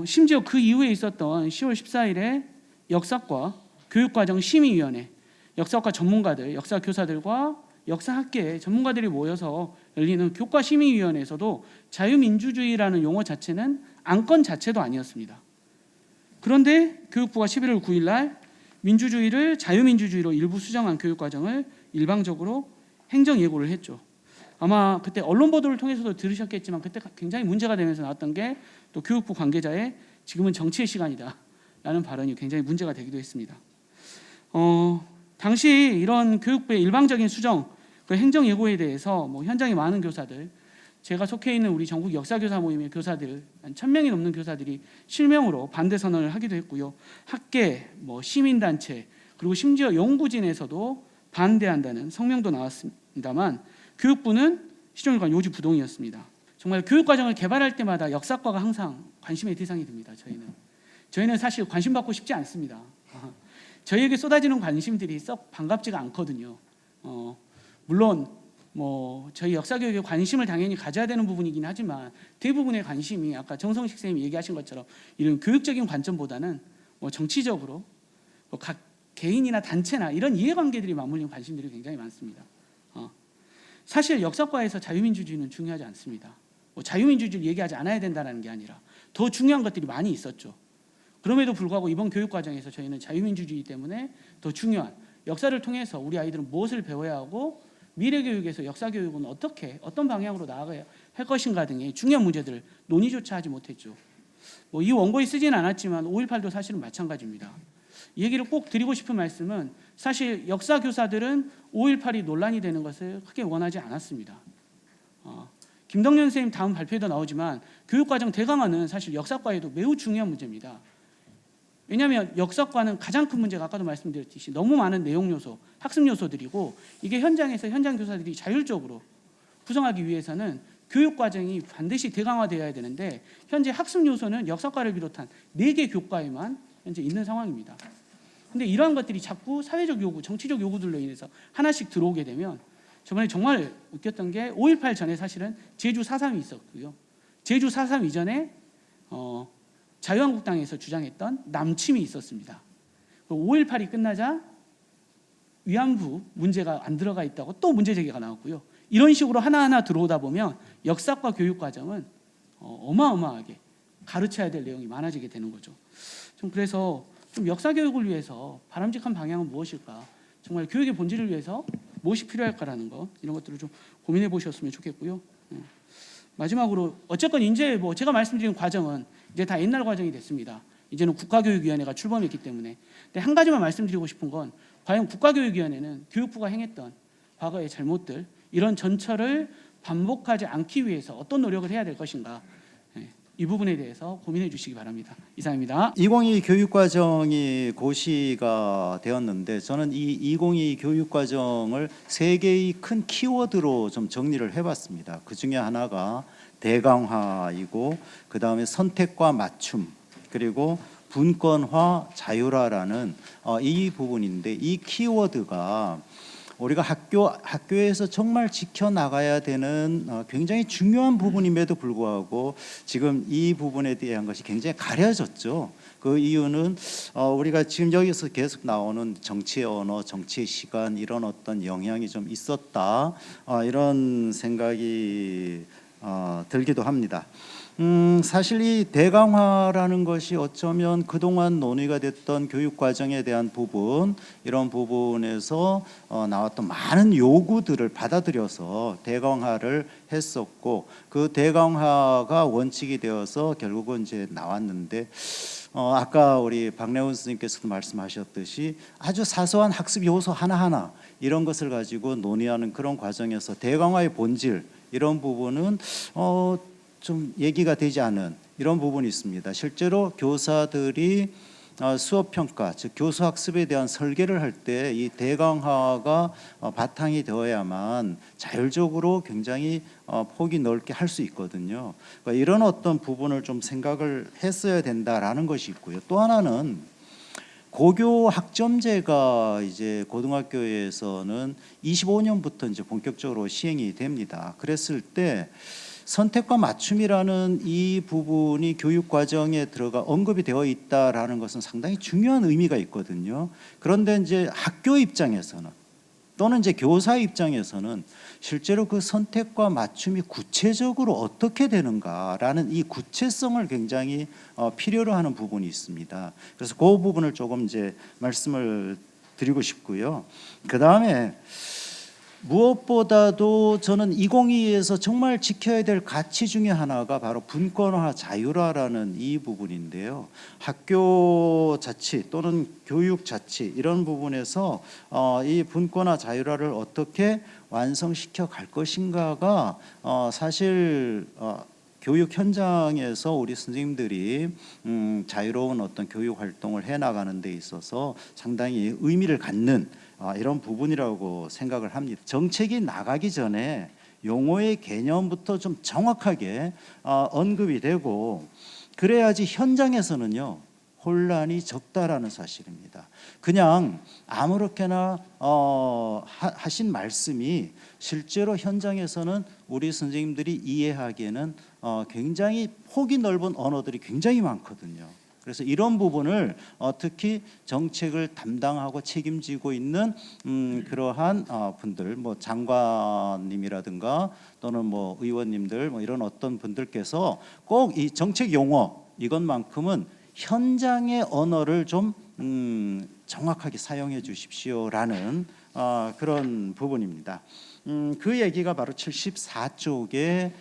심지어 그 이후에 있었던 10월 14일에 역사과 교육과정 심의위원회, 역사과 전문가들, 역사 교사들과 역사학계 전문가들이 모여서 열리는 교과심의위원회에서도 자유민주주의라는 용어 자체는 안건 자체도 아니었습니다. 그런데 교육부가 11월 9일 날 민주주의를 자유민주주의로 일부 수정한 교육과정을 일방적으로 행정예고를 했죠. 아마 그때 언론 보도를 통해서도 들으셨겠지만 그때 굉장히 문제가 되면서 나왔던 게 또 교육부 관계자의 지금은 정치의 시간이다 라는 발언이 굉장히 문제가 되기도 했습니다. 당시 이런 교육부의 일방적인 수정, 그 행정예고에 대해서 뭐 현장에 많은 교사들, 제가 속해 있는 우리 전국 역사교사 모임의 교사들 한 1000명이 넘는 교사들이 실명으로 반대 선언을 하기도 했고요. 학계, 뭐 시민단체 그리고 심지어 연구진에서도 반대한다는 성명도 나왔습니다만 교육부는 시종일관 요지부동이었습니다. 정말 교육과정을 개발할 때마다 역사과가 항상 관심의 대상이 됩니다. 저희는 사실 관심 받고 싶지 않습니다. 저희에게 쏟아지는 관심들이 썩 반갑지가 않거든요. 물론 뭐 저희 역사교육에 관심을 당연히 가져야 되는 부분이긴 하지만 대부분의 관심이 아까 정성식 선생님이 얘기하신 것처럼 이런 교육적인 관점보다는 뭐 정치적으로 뭐 각 개인이나 단체나 이런 이해관계들이 맞물린 관심들이 굉장히 많습니다. 사실 역사과에서 자유민주주의는 중요하지 않습니다. 뭐 자유민주주의를 얘기하지 않아야 된다는 게 아니라 더 중요한 것들이 많이 있었죠. 그럼에도 불구하고 이번 교육과정에서 저희는 자유민주주의 때문에 더 중요한 역사를 통해서 우리 아이들은 무엇을 배워야 하고 미래교육에서 역사교육은 어떤 방향으로 나아가야 할 것인가 등의 중요한 문제들을 논의조차 하지 못했죠. 뭐 이 원고에 쓰지는 않았지만 5.18도 사실은 마찬가지입니다. 이 얘기를 꼭 드리고 싶은 말씀은 사실 역사교사들은 5.18이 논란이 되는 것을 크게 원하지 않았습니다. 김덕년 선생님 다음 발표에도 나오지만 교육과정 대강화는 사실 역사과에도 매우 중요한 문제입니다. 왜냐하면 역사과는 가장 큰 문제가 아까도 말씀드렸듯이 너무 많은 내용 요소, 학습 요소들이고 이게 현장에서 현장 교사들이 자율적으로 구성하기 위해서는 교육과정이 반드시 대강화되어야 되는데 현재 학습 요소는 역사과를 비롯한 4개 교과에만 현재 있는 상황입니다. 근데 이러한 것들이 자꾸 사회적 요구, 정치적 요구들로 인해서 하나씩 들어오게 되면 저번에 정말 웃겼던 게 5.18 전에 사실은 제주 4.3이 있었고요. 제주 4.3 이전에 자유한국당에서 주장했던 남침이 있었습니다. 5.18이 끝나자 위안부 문제가 안 들어가 있다고 또 문제 제기가 나왔고요. 이런 식으로 하나하나 들어오다 보면 역사과 교육과정은 어마어마하게 가르쳐야 될 내용이 많아지게 되는 거죠. 좀 그래서 좀 역사 교육을 위해서 바람직한 방향은 무엇일까? 정말 교육의 본질을 위해서 무엇이 필요할까라는 것, 이런 것들을 좀 고민해 보셨으면 좋겠고요. 마지막으로 어쨌건 이제 뭐 제가 말씀드린 과정은 이제 다 옛날 과정이 됐습니다. 이제는 국가교육위원회가 출범했기 때문에. 근데 한 가지만 말씀드리고 싶은 건 과연 국가교육위원회는 교육부가 행했던 과거의 잘못들, 이런 전철을 반복하지 않기 위해서 어떤 노력을 해야 될 것인가, 이 부분에 대해서 고민해 주시기 바랍니다. 이상입니다. 2022 교육과정이 고시가 되었는데 저는 이 2022 교육과정을 세 개의 큰 키워드로 좀 정리를 해봤습니다. 그 중에 하나가 대강화이고 그 다음에 선택과 맞춤, 그리고 분권화, 자율화라는 이 부분인데, 이 키워드가 우리가 학교에서 정말 지켜나가야 되는 굉장히 중요한 부분임에도 불구하고 지금 이 부분에 대한 것이 굉장히 가려졌죠. 그 이유는 우리가 지금 여기서 계속 나오는 정치의 언어, 정치의 시간, 이런 어떤 영향이 좀 있었다, 이런 생각이 들기도 합니다. 사실 이 대강화라는 것이 어쩌면 그동안 논의가 됐던 교육 과정에 대한 부분, 이런 부분에서 나왔던 많은 요구들을 받아들여서 대강화를 했었고, 그 대강화가 원칙이 되어서 결국은 이제 나왔는데, 아까 우리 박래훈 선생님께서도 말씀하셨듯이 아주 사소한 학습 요소 하나하나 이런 것을 가지고 논의하는 그런 과정에서 대강화의 본질, 이런 부분은 좀 얘기가 되지 않은 이런 부분이 있습니다. 실제로 교사들이 수업 평가, 즉 교수 학습에 대한 설계를 할 때 이 대강화가 바탕이 되어야만 자율적으로 굉장히 폭이 넓게 할 수 있거든요. 그러니까 이런 어떤 부분을 좀 생각을 했어야 된다라는 것이 있고요. 또 하나는 고교 학점제가 이제 고등학교에서는 25년부터 이제 본격적으로 시행이 됩니다. 그랬을 때 선택과 맞춤이라는 이 부분이 교육 과정에 들어가 언급이 되어 있다라는 것은 상당히 중요한 의미가 있거든요. 그런데 이제 학교 입장에서는, 또는 이제 교사 입장에서는 실제로 그 선택과 맞춤이 구체적으로 어떻게 되는가라는 이 구체성을 굉장히 필요로 하는 부분이 있습니다. 그래서 그 부분을 조금 이제 말씀을 드리고 싶고요. 그 다음에 무엇보다도 저는 2022에서 정말 지켜야 될 가치 중에 하나가 바로 분권화, 자율화라는 이 부분인데요. 학교 자치 또는 교육 자치, 이런 부분에서 이 분권화, 자율화를 어떻게 완성시켜 갈 것인가가 사실 교육 현장에서 우리 선생님들이 자유로운 어떤 교육 활동을 해나가는 데 있어서 상당히 의미를 갖는 이런 부분이라고 생각을 합니다. 정책이 나가기 전에 용어의 개념부터 좀 정확하게 언급이 되고, 그래야지 현장에서는요 혼란이 적다라는 사실입니다. 그냥 아무렇게나 하신 말씀이 실제로 현장에서는 우리 선생님들이 이해하기에는 굉장히 폭이 넓은 언어들이 굉장히 많거든요. 그래서 이런 부분을 특히 정책을 담당하고 책임지고 있는 그러한 분들, 뭐 장관님이라든가 또는 뭐 의원님들, 뭐 이런 어떤 분들께서 꼭 이 정책 용어 이것만큼은 현장의 언어를 좀 정확하게 사용해 주십시오라는 그런 부분입니다. 그 얘기가 바로 74쪽에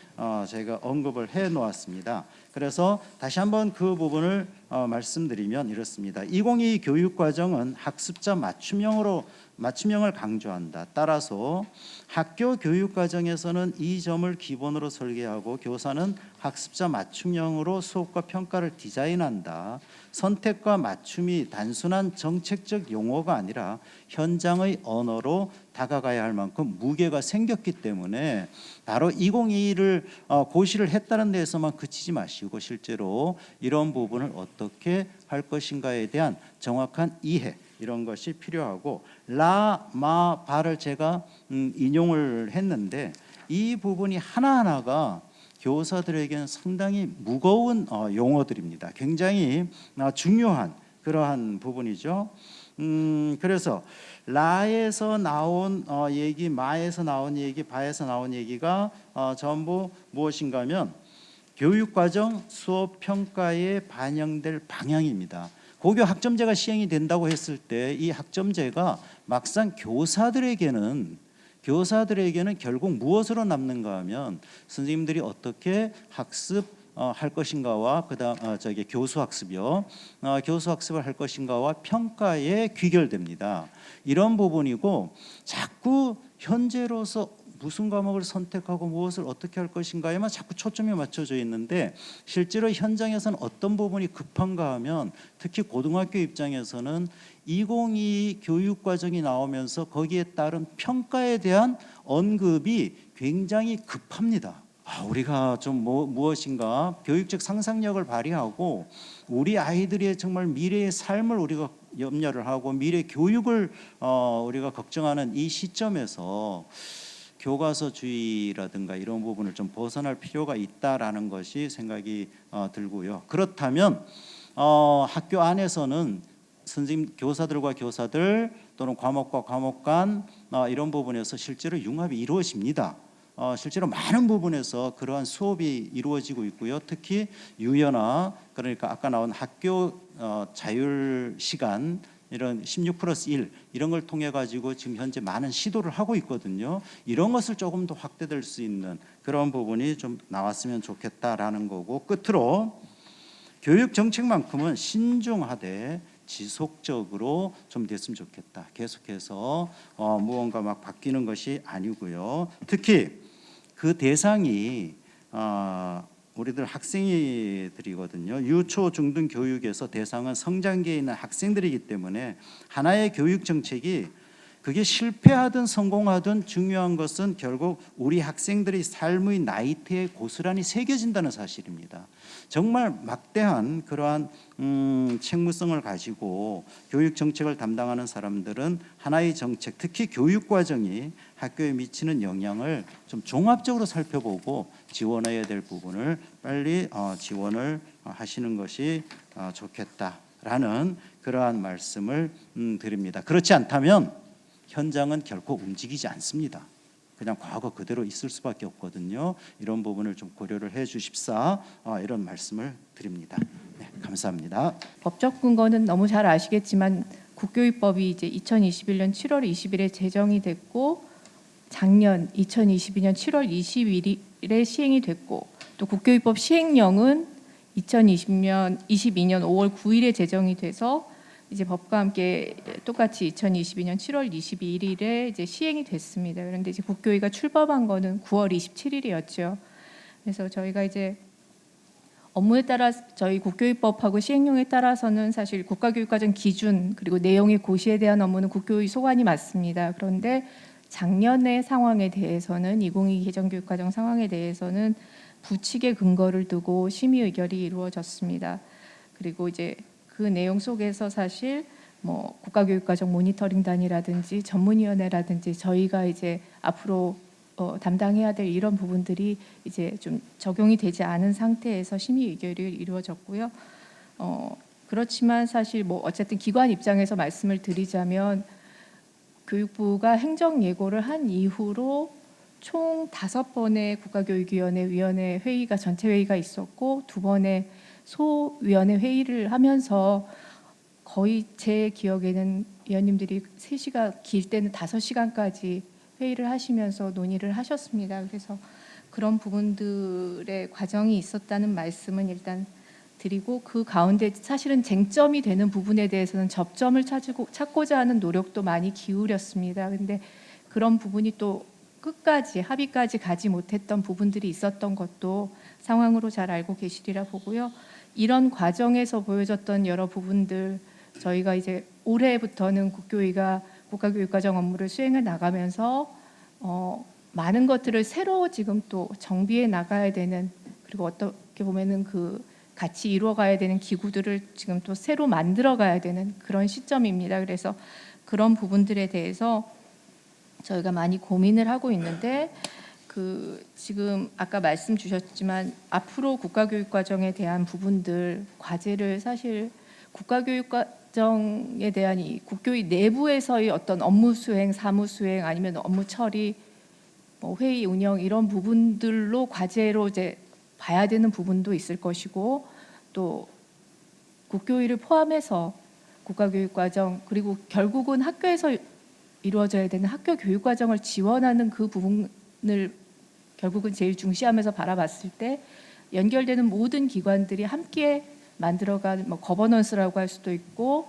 제가 언급을 해 놓았습니다. 그래서 다시 한번 그 부분을 말씀드리면 이렇습니다. 2022 교육과정은 학습자 맞춤형을 강조한다. 따라서 학교 교육과정에서는 이 점을 기본으로 설계하고 교사는 학습자 맞춤형으로 수업과 평가를 디자인한다. 선택과 맞춤이 단순한 정책적 용어가 아니라 현장의 언어로 다가가야 할 만큼 무게가 생겼기 때문에 바로 2022를 고시를 했다는 데에서만 그치지 마시고 실제로 이런 부분을 어떻게 할 것인가에 대한 정확한 이해, 이런 것이 필요하고, 바를 제가 인용을 했는데 이 부분이 하나하나가 교사들에게는 상당히 무거운 용어들입니다. 굉장히 중요한 그러한 부분이죠. 그래서 라에서 나온 얘기, 마에서 나온 얘기, 바에서 나온 얘기가 전부 무엇인가 하면 교육과정 수업 평가에 반영될 방향입니다. 고교 학점제가 시행이 된다고 했을 때 이 학점제가 막상 교사들에게는 결국 무엇으로 남는가 하면 선생님들이 어떻게 할 것인가와 그다음 교수 학습이요. 교수 학습을 할 것인가와 평가에 귀결됩니다. 이런 부분이고 자꾸 현재로서 무슨 과목을 선택하고 무엇을 어떻게 할 것인가에만 자꾸 초점이 맞춰져 있는데 실제로 현장에서는 어떤 부분이 급한가 하면 특히 고등학교 입장에서는 2022 교육과정이 나오면서 거기에 따른 평가에 대한 언급이 굉장히 급합니다. 우리가 좀 무엇인가 교육적 상상력을 발휘하고 우리 아이들의 정말 미래의 삶을 우리가 염려를 하고 미래 교육을 우리가 걱정하는 이 시점에서 교과서주의라든가 이런 부분을 좀 벗어날 필요가 있다라는 것이 생각이 들고요. 그렇다면 학교 안에서는 선생님 교사들과 교사들 또는 과목과 과목 간 이런 부분에서 실제로 융합이 이루어집니다. 실제로 많은 부분에서 그러한 수업이 이루어지고 있고요. 특히 유연화 그러니까 아까 나온 학교 자율 시간 이런 16+1 이런 걸 통해 가지고 지금 현재 많은 시도를 하고 있거든요. 이런 것을 조금 더 확대될 수 있는 그런 부분이 좀 나왔으면 좋겠다라는 거고 끝으로 교육 정책만큼은 신중하되 지속적으로 좀 됐으면 좋겠다. 계속해서 무언가 막 바뀌는 것이 아니고요. 특히 그 대상이 우리들 학생들이거든요. 유초 중등 교육에서 대상은 성장기에 있는 학생들이기 때문에 하나의 교육 정책이 그게 실패하든 성공하든 중요한 것은 결국 우리 학생들의 삶의 나이테에 고스란히 새겨진다는 사실입니다. 정말 막대한 그러한 책무성을 가지고 교육 정책을 담당하는 사람들은 하나의 정책, 특히 교육 과정이 학교에 미치는 영향을 좀 종합적으로 살펴보고 지원해야 될 부분을 빨리 지원을 하시는 것이 좋겠다라는 그러한 말씀을 드립니다. 그렇지 않다면 현장은 결코 움직이지 않습니다. 그냥 과거 그대로 있을 수밖에 없거든요. 이런 부분을 좀 고려를 해 주십사 이런 말씀을 드립니다. 네, 감사합니다. 법적 근거는 너무 잘 아시겠지만 국교육법이 이제 2021년 7월 20일에 제정이 됐고 작년 2022년 7월 21일에 시행이 됐고 또 국교육법 시행령은 2022년 5월 9일에 제정이 돼서 이제 법과 함께 똑같이 2022년 7월 22일에 이제 시행이 됐습니다. 그런데 이제 국교위가 출범한 거는 9월 27일이었죠. 그래서 저희가 이제 업무에 따라 저희 국교육법하고 시행령에 따라서는 사실 국가교육과정 기준 그리고 내용의 고시에 대한 업무는 국교위 소관이 맞습니다. 그런데 작년의 상황에 대해서는 2022 개정교육과정 상황에 대해서는 부칙의 근거를 두고 심의 의결이 이루어졌습니다. 그리고 이제 그 내용 속에서 사실 뭐 국가교육과정 모니터링단이라든지 전문위원회라든지 저희가 이제 앞으로 담당해야 될 이런 부분들이 이제 좀 적용이 되지 않은 상태에서 심의 의결이 이루어졌고요. 그렇지만 사실 뭐 어쨌든 기관 입장에서 말씀을 드리자면 교육부가 행정 예고를 한 이후로 총 5번의 국가교육위원회 회의가 전체 회의가 있었고 2번의 소위원회 회의를 하면서 거의 제 기억에는 위원님들이 3시간 길 때는 5시간까지 회의를 하시면서 논의를 하셨습니다. 그래서 그런 부분들의 과정이 있었다는 말씀은 일단 드리고 그 가운데 사실은 쟁점이 되는 부분에 대해서는 접점을 찾고자 하는 노력도 많이 기울였습니다. 근데 그런 부분이 또 끝까지 합의까지 가지 못했던 부분들이 있었던 것도 상황으로 잘 알고 계시리라 보고요. 이런 과정에서 보여졌던 여러 부분들 저희가 이제 올해부터는 국교위가 국가교육과정 업무를 수행해 나가면서 많은 것들을 새로 지금 또 정비해 나가야 되는 그리고 어떻게 보면은 그 같이 이루어가야 되는 기구들을 지금 또 새로 만들어가야 되는 그런 시점입니다. 그래서 그런 부분들에 대해서 저희가 많이 고민을 하고 있는데 지금 아까 말씀 주셨지만 앞으로 국가교육과정에 대한 부분들 과제를 사실 국가교육과정에 대한 이 국교위 내부에서의 어떤 업무 수행, 사무 수행 아니면 업무 처리, 뭐 회의 운영 이런 부분들로 과제로 이제 봐야 되는 부분도 있을 것이고 또 국교위를 포함해서 국가교육과정 그리고 결국은 학교에서 이루어져야 되는 학교 교육과정을 지원하는 그 부분을 결국은 제일 중시하면서 바라봤을 때 연결되는 모든 기관들이 함께 만들어간 뭐 거버넌스라고 할 수도 있고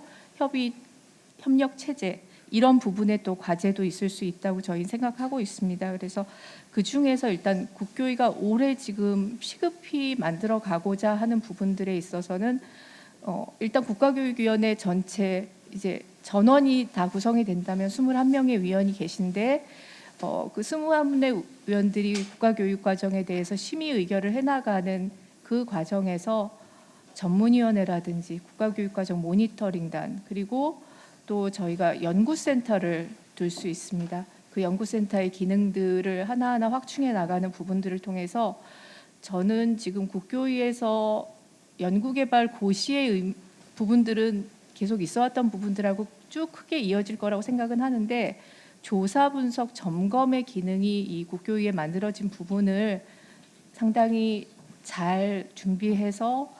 협력 체제 이런 부분에 또 과제도 있을 수 있다고 저희는 생각하고 있습니다. 그래서 그 중에서 일단 국교위가 올해 지금 시급히 만들어 가고자 하는 부분들에 있어서는 일단 국가교육위원회 전체 이제 전원이 다 구성이 된다면 21명의 위원이 계신데 그 21의 위원들이 국가교육과정에 대해서 심의 의결을 해나가는 그 과정에서 전문위원회라든지 국가교육과정 모니터링단 그리고 또 저희가 연구센터를 둘 수 있습니다. 그 연구센터의 기능들을 하나하나 확충해 나가는 부분들을 통해서 저는 지금 국교위에서 연구개발 고시의 부분들은 계속 있어왔던 부분들하고 쭉 크게 이어질 거라고 생각은 하는데 조사 분석 점검의 기능이 이 국교위에 만들어진 부분을 상당히 잘 준비해서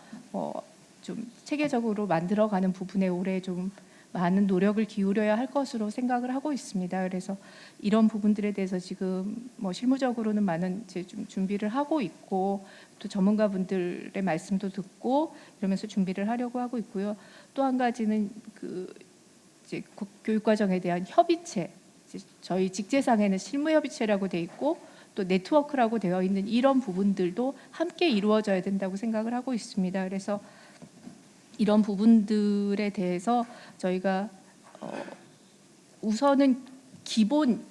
좀 체계적으로 만들어가는 부분에 올해 좀 많은 노력을 기울여야 할 것으로 생각을 하고 있습니다. 그래서 이런 부분들에 대해서 지금 뭐 실무적으로는 많은 이제 좀 준비를 하고 있고 또 전문가분들의 말씀도 듣고 이러면서 준비를 하려고 하고 있고요. 또 한 가지는 그 이제 교육과정에 대한 협의체, 저희 직제상에는 실무협의체라고 돼 있고 또 네트워크라고 되어 있는 이런 부분들도 함께 이루어져야 된다고 생각을 하고 있습니다. 그래서 이런 부분들에 대해서 저희가 우선은 기본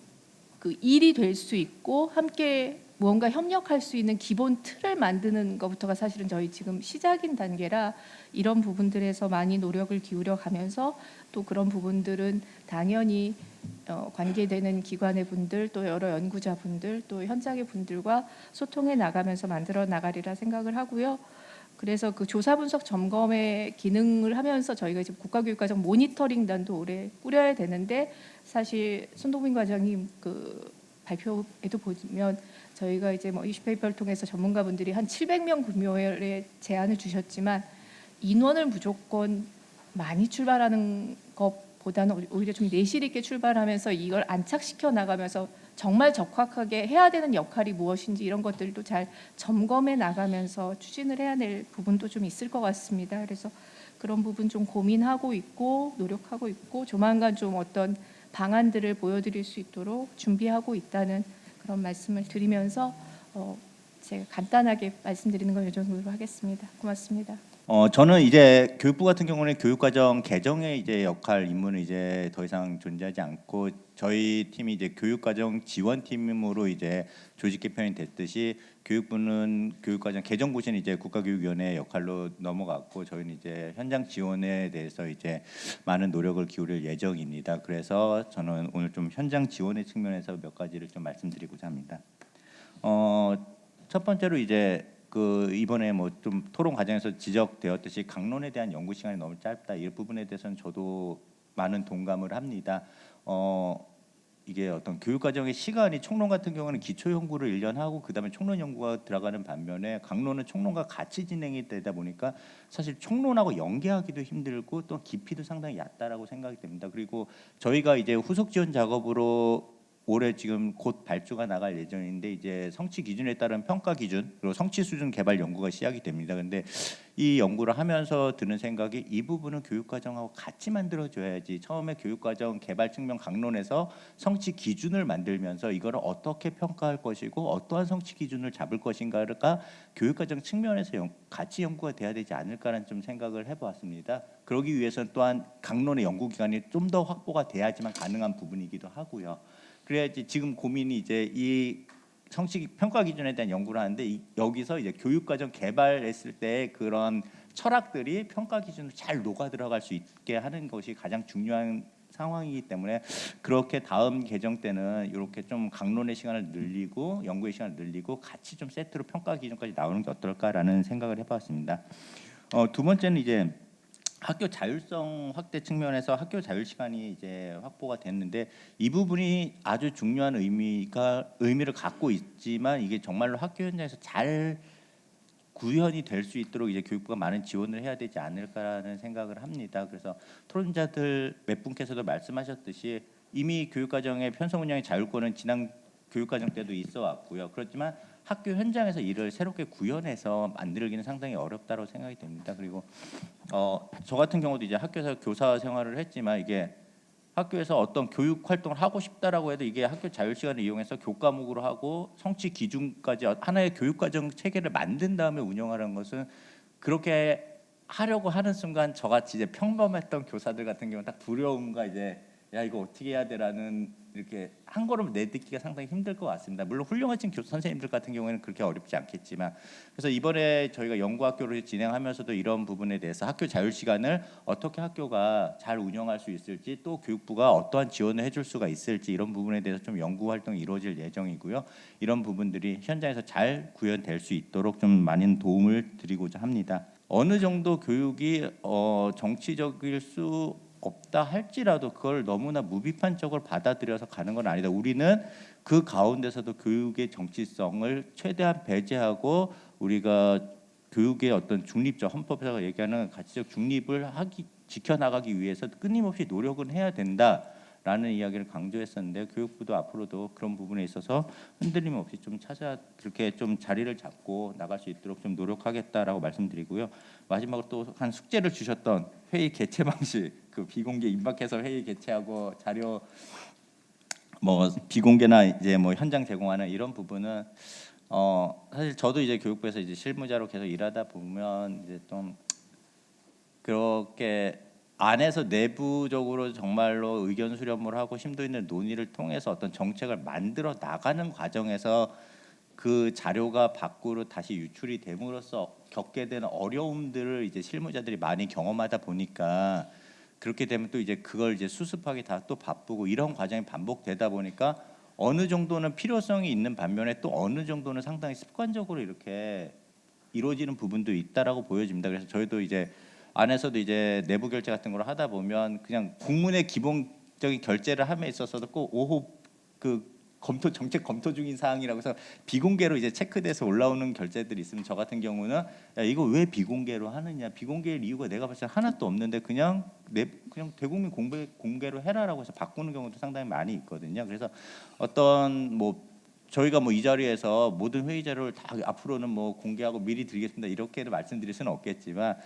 그 일이 될 수 있고 함께 무언가 협력할 수 있는 기본 틀을 만드는 것부터가 사실은 저희 지금 시작인 단계라 이런 부분들에서 많이 노력을 기울여 가면서 또 그런 부분들은 당연히 관계되는 기관의 분들 또 여러 연구자분들 또 현장의 분들과 소통해 나가면서 만들어 나가리라 생각을 하고요. 그래서 그 조사 분석 점검의 기능을 하면서 저희가 지금 국가교육과정 모니터링단도 올해 꾸려야 되는데 사실 손동빈 과장님 그 발표에도 보면 저희가 이제 뭐 이슈페이퍼를 통해서 전문가분들이 한 700명 규모의 제안을 주셨지만 인원을 무조건 많이 출발하는 것보다는 오히려 좀 내실 있게 출발하면서 이걸 안착시켜 나가면서 정말 적확하게 해야 되는 역할이 무엇인지 이런 것들도 잘 점검해 나가면서 추진을 해야 될 부분도 좀 있을 것 같습니다. 그래서 그런 부분 좀 고민하고 있고 노력하고 있고 조만간 좀 어떤 방안들을 보여드릴 수 있도록 준비하고 있다는 그런 말씀을 드리면서 제가 간단하게 말씀드리는 걸 이 정도로 하겠습니다. 고맙습니다. 저는 이제 교육부 같은 경우는 교육과정 개정의 이제 역할 임무는 이제 더 이상 존재하지 않고 저희 팀이 이제 교육과정 지원팀으로 이제 조직 개편이 됐듯이 교육부는 교육과정 개정고시는 이제 국가교육위원회 역할로 넘어갔고 저희는 이제 현장 지원에 대해서 이제 많은 노력을 기울일 예정입니다. 그래서 저는 오늘 좀 현장 지원의 측면에서 몇 가지를 좀 말씀드리고자 합니다. 첫 번째로 이제 그 이번에 뭐 좀 토론 과정에서 지적되었듯이 강론에 대한 연구 시간이 너무 짧다. 이 부분에 대해서는 저도 많은 동감을 합니다. 이게 어떤 교육 과정의 시간이 총론 같은 경우는 기초 연구를 1년 하고 그다음에 총론 연구가 들어가는 반면에 강론은 총론과 같이 진행이 되다 보니까 사실 총론하고 연계하기도 힘들고 또 깊이도 상당히 얕다라고 생각이 됩니다. 그리고 저희가 이제 후속 지원 작업으로 올해 지금 곧 발주가 나갈 예정인데 이제 성취 기준에 따른 평가 기준 그리고 성취 수준 개발 연구가 시작이 됩니다. 근데 이 연구를 하면서 드는 생각이 이 부분은 교육과정하고 같이 만들어줘야지 처음에 교육과정 개발 측면 강론에서 성취 기준을 만들면서 이거를 어떻게 평가할 것이고 어떠한 성취 기준을 잡을 것인가가 교육과정 측면에서 같이 연구가 돼야 되지 않을까라는 좀 생각을 해보았습니다. 그러기 위해서는 또한 강론의 연구 기간이 좀 더 확보가 돼야지만 가능한 부분이기도 하고요. 그래야지 지금 고민이 이제 이 성취 평가 기준에 대한 연구를 하는데 여기서 이제 교육과정 개발했을 때 그런 철학들이 평가 기준으로 잘 녹아 들어갈 수 있게 하는 것이 가장 중요한 상황이기 때문에 그렇게 다음 개정 때는 이렇게 좀 강론의 시간을 늘리고 연구의 시간을 늘리고 같이 좀 세트로 평가 기준까지 나오는 게 어떨까라는 생각을 해봤습니다. 두 번째는 이제 학교 자율성 확대 측면에서 학교 자율 시간이 이제 확보가 됐는데 이 부분이 아주 중요한 의미를 갖고 있지만 이게 정말로 학교 현장에서 잘 구현이 될 수 있도록 이제 교육부가 많은 지원을 해야 되지 않을까라는 생각을 합니다. 그래서 토론자들 몇 분께서도 말씀하셨듯이 이미 교육과정의 편성 운영의 자율권은 지난 교육과정 때도 있어 왔고요. 그렇지만 학교 현장에서 이를 새롭게 구현해서 만들기는 상당히 어렵다고 생각이 됩니다. 그리고 저 같은 경우도 이제 학교에서 교사 생활을 했지만 이게 학교에서 어떤 교육 활동을 하고 싶다라고 해도 이게 학교 자율 시간을 이용해서 교과목으로 하고 성취 기준까지 하나의 교육 과정 체계를 만든 다음에 운영하는 것은 그렇게 하려고 하는 순간 저같이 이제 평범했던 교사들 같은 경우는 딱 두려움과 이제 야 이거 어떻게 해야 돼라는 이렇게 한 걸음 내딛기가 상당히 힘들 것 같습니다. 물론 훌륭하신 선생님들 같은 경우에는 그렇게 어렵지 않겠지만 그래서 이번에 저희가 연구학교를 진행하면서도 이런 부분에 대해서 학교 자율 시간을 어떻게 학교가 잘 운영할 수 있을지 또 교육부가 어떠한 지원을 해줄 수가 있을지 이런 부분에 대해서 좀 연구 활동이 이루어질 예정이고요. 이런 부분들이 현장에서 잘 구현될 수 있도록 좀 많은 도움을 드리고자 합니다. 어느 정도 교육이 정치적일 수 없다 할지라도 그걸 너무나 무비판적으로 받아들여서 가는 건 아니다. 우리는 그 가운데서도 교육의 정치성을 최대한 배제하고 우리가 교육의 어떤 중립적 헌법에서 얘기하는 가치적 중립을 지켜나가기 위해서 끊임없이 노력은 해야 된다라는 이야기를 강조했었는데 교육부도 앞으로도 그런 부분에 있어서 흔들림 없이 좀 그렇게 좀 자리를 잡고 나갈 수 있도록 좀 노력하겠다라고 말씀드리고요. 마지막으로 또 한 숙제를 주셨던 회의 개최 방식, 그 비공개 임박해서 회의 개최하고 자료 뭐 비공개나 이제 뭐 현장 제공하는 이런 부분은 사실 저도 이제 교육부에서 이제 실무자로 계속 일하다 보면 이제 좀 그렇게 안에서 내부적으로 정말로 의견 수렴을 하고 심도 있는 논의를 통해서 어떤 정책을 만들어 나가는 과정에서 그 자료가 밖으로 다시 유출이 됨으로써 겪게 되는 어려움들을 이제 실무자들이 많이 경험하다 보니까 그렇게 되면 또 이제 그걸 이제 수습하기 다 또 바쁘고 이런 과정이 반복되다 보니까 어느 정도는 필요성이 있는 반면에 또 어느 정도는 상당히 습관적으로 이렇게 이루어지는 부분도 있다라고 보여집니다. 그래서 저희도 이제 안에서도 이제 내부 결제 같은 걸 하다 보면 그냥 공문의 기본적인 결제를 함에 있어서도 꼭 5호 그 정책 검토 중인 사항이라고 해서 비공개로 이제 체크돼서 올라오는 결제들이 있으면 저 같은 경우는 야 이거 왜 비공개로 하느냐, 비공개일 이유가 내가 봤을 때 하나도 없는데 그냥 대국민 공개로 해라라고 해서 바꾸는 경우도 상당히 많이 있거든요. 그래서 어떤 뭐 저희가 뭐 이 자리에서 모든 회의 자료를 다 앞으로는 뭐 공개하고 미리 드리겠습니다 이렇게 말씀드릴 수는 없겠지만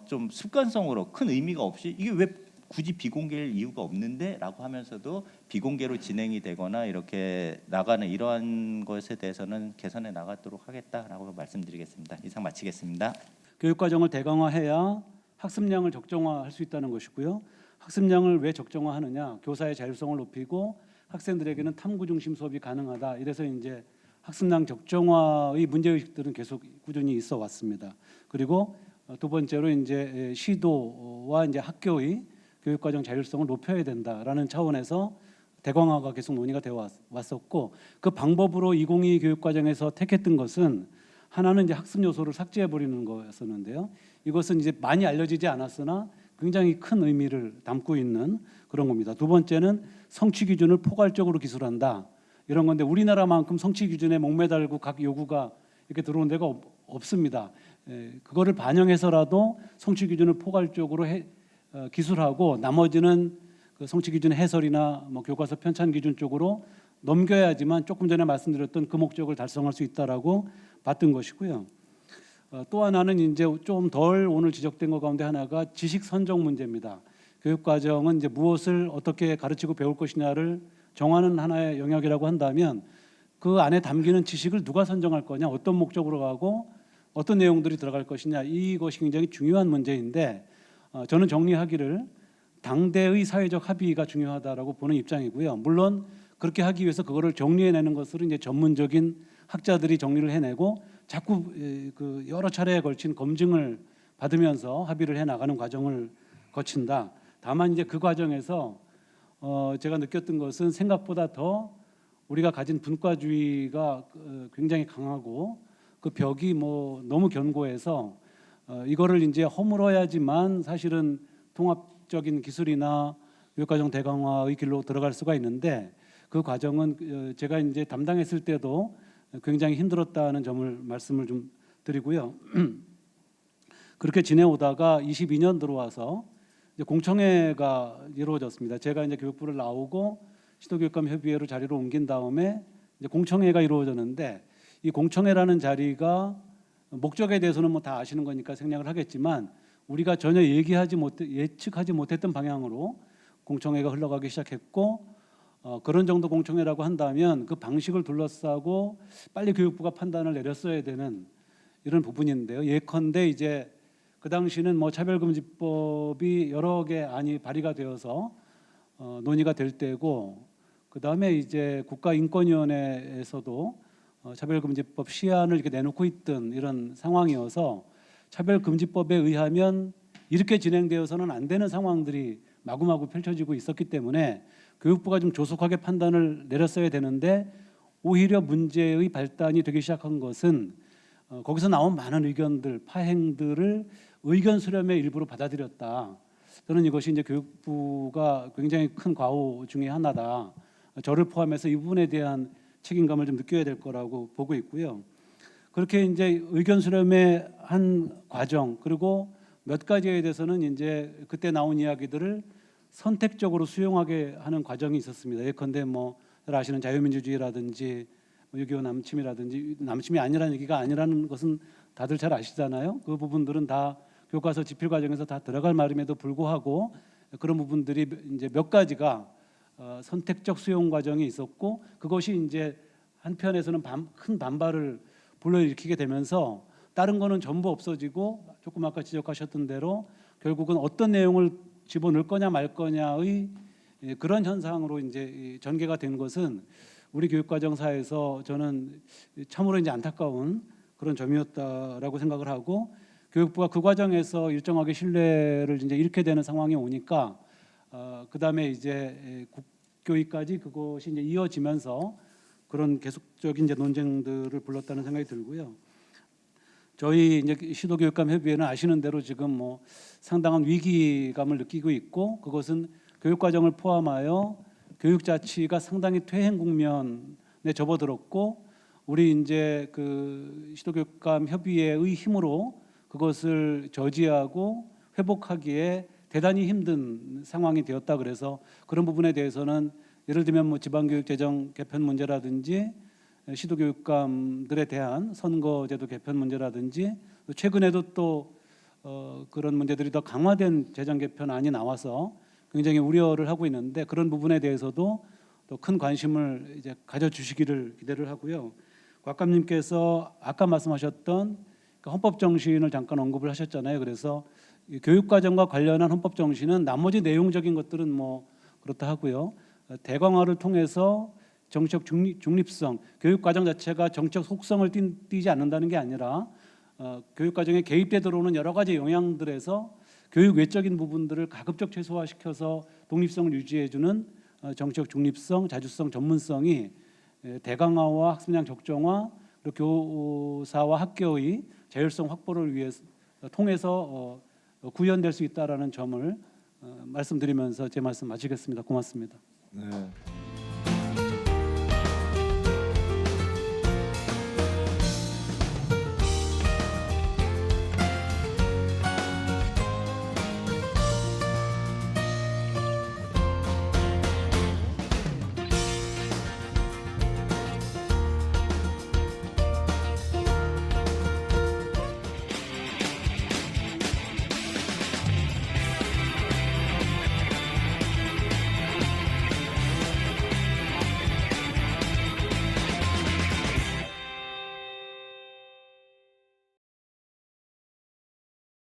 좀 습관성으로 큰 의미가 없이 이게 왜 굳이 비공개일 이유가 없는데라고 하면서도 비공개로 진행이 되거나 이렇게 나가는 이러한 것에 대해서는 개선해 나가도록 하겠다라고 말씀드리겠습니다. 이상 마치겠습니다. 교육과정을 대강화해야 학습량을 적정화할 수 있다는 것이고요. 학습량을 왜 적정화하느냐? 교사의 자율성을 높이고 학생들에게는 탐구 중심 수업이 가능하다. 이래서 이제 학습량 적정화의 문제의식들은 계속 꾸준히 있어 왔습니다. 그리고 두 번째로 이제 시도와 이제 학교의 교육과정 자율성을 높여야 된다라는 차원에서 대강화가 계속 논의가 되어 왔었고 그 방법으로 2022 교육과정에서 택했던 것은 하나는 이제 학습 요소를 삭제해 버리는 거였었는데요. 이것은 이제 많이 알려지지 않았으나 굉장히 큰 의미를 담고 있는 그런 겁니다. 두 번째는 성취 기준을 포괄적으로 기술한다. 이런 건데 우리나라만큼 성취 기준에 목매달고 각 요구가 이렇게 들어온 데가 없습니다. 그거를 반영해서라도 성취 기준을 포괄적으로 기술하고 나머지는 그 성취 기준 해설이나 뭐 교과서 편찬 기준 쪽으로 넘겨야지만 조금 전에 말씀드렸던 그 목적을 달성할 수 있다라고 봤던 것이고요. 또 하나는 이제 좀 덜 오늘 지적된 것 가운데 하나가 지식 선정 문제입니다. 교육 과정은 이제 무엇을 어떻게 가르치고 배울 것이냐를 정하는 하나의 영역이라고 한다면 그 안에 담기는 지식을 누가 선정할 거냐, 어떤 목적으로 가고 어떤 내용들이 들어갈 것이냐 이것이 굉장히 중요한 문제인데 저는 정리하기를 당대의 사회적 합의가 중요하다라고 보는 입장이고요. 물론 그렇게 하기 위해서 그거를 정리해내는 것으로 이제 전문적인 학자들이 정리를 해내고 자꾸 그 여러 차례에 걸친 검증을 받으면서 합의를 해나가는 과정을 거친다. 다만 이제 그 과정에서 제가 느꼈던 것은 생각보다 더 우리가 가진 분과주의가 굉장히 강하고 그 벽이 뭐 너무 견고해서 이거를 이제 허물어야지만 사실은 통합적인 기술이나 교육과정 대강화의 길로 들어갈 수가 있는데 그 과정은 제가 이제 담당했을 때도 굉장히 힘들었다는 점을 말씀을 좀 드리고요. 그렇게 지내오다가 22년 들어와서 이제 공청회가 이루어졌습니다. 제가 이제 교육부를 나오고 시도교육감협의회로 자리를 옮긴 다음에 이제 공청회가 이루어졌는데, 이 공청회라는 자리가 목적에 대해서는 뭐 다 아시는 거니까 생략을 하겠지만, 우리가 전혀 예측하지 못했던 방향으로 공청회가 흘러가기 시작했고, 그런 정도 공청회라고 한다면 그 방식을 둘러싸고 빨리 교육부가 판단을 내렸어야 되는 이런 부분인데요. 예컨대 이제 그 당시는 뭐 차별금지법이 여러 개 안이 발의가 되어서 논의가 될 때고, 그 다음에 이제 국가인권위원회에서도 차별금지법 시안을 이렇게 내놓고 있던 이런 상황이어서, 차별금지법에 의하면 이렇게 진행되어서는 안 되는 상황들이 마구마구 펼쳐지고 있었기 때문에 교육부가 좀 조속하게 판단을 내렸어야 되는데, 오히려 문제의 발단이 되기 시작한 것은 거기서 나온 많은 의견들, 파행들을 의견 수렴의 일부로 받아들였다. 저는 이것이 이제 교육부가 굉장히 큰 과오 중에 하나다. 저를 포함해서 이 부분에 대한 책임감을 좀 느껴야 될 거라고 보고 있고요. 그렇게 이제 의견 수렴의 한 과정, 그리고 몇 가지에 대해서는 이제 그때 나온 이야기들을 선택적으로 수용하게 하는 과정이 있었습니다. 예컨대 뭐 아시는 자유민주주의라든지 6.25 남침이라든지, 남침이 아니라는 얘기가 아니라는 것은 다들 잘 아시잖아요. 그 부분들은 다 교과서 집필 과정에서 다 들어갈 말임에도 불구하고 그런 부분들이 이제 몇 가지가 선택적 수용 과정이 있었고, 그것이 이제 한편에서는 큰 반발을 불러일으키게 되면서 다른 거는 전부 없어지고, 조금 아까 지적하셨던 대로 결국은 어떤 내용을 집어넣을 거냐 말 거냐의 그런 현상으로 이제 전개가 된 것은 우리 교육과정사에서 저는 참으로 이제 안타까운 그런 점이었다라고 생각을 하고, 교육부가 그 과정에서 일정하게 신뢰를 이제 잃게 되는 상황이 오니까 그다음에 이제 국교위까지 그것이 이제 이어지면서 그런 계속적인 이제 논쟁들을 불렀다는 생각이 들고요. 저희 이제 시도교육감협의회는 아시는 대로 지금 뭐 상당한 위기감을 느끼고 있고, 그것은 교육과정을 포함하여 교육 자치가 상당히 퇴행 국면에 접어들었고, 우리 이제 그 시도교육감협의회의 힘으로 그것을 저지하고 회복하기에 대단히 힘든 상황이 되었다. 그래서 그런 부분에 대해서는 예를 들면 뭐 지방교육 재정 개편 문제라든지, 시도교육감들에 대한 선거제도 개편 문제라든지, 최근에도 또 그런 문제들이 더 강화된 재정 개편안이 나와서 굉장히 우려를 하고 있는데, 그런 부분에 대해서도 또 큰 관심을 이제 가져주시기를 기대를 하고요. 곽감님께서 아까 말씀하셨던 헌법 정신을 잠깐 언급을 하셨잖아요. 그래서 교육과정과 관련한 헌법 정신은 나머지 내용적인 것들은 뭐 그렇다 하고요. 대강화를 통해서 정책 중립성, 교육과정 자체가 정책 속성을 띠지 않는다는 게 아니라 교육과정에 개입돼 들어오는 여러 가지 영향들에서 교육 외적인 부분들을 가급적 최소화시켜서 독립성을 유지해주는 정책 중립성, 자주성, 전문성이 대강화와 학습량 적정화, 그리고 교사와 학교의 자율성 확보를 위해서 통해서 구현될 수 있다라는 점을 말씀드리면서 제 말씀 마치겠습니다. 고맙습니다. 네.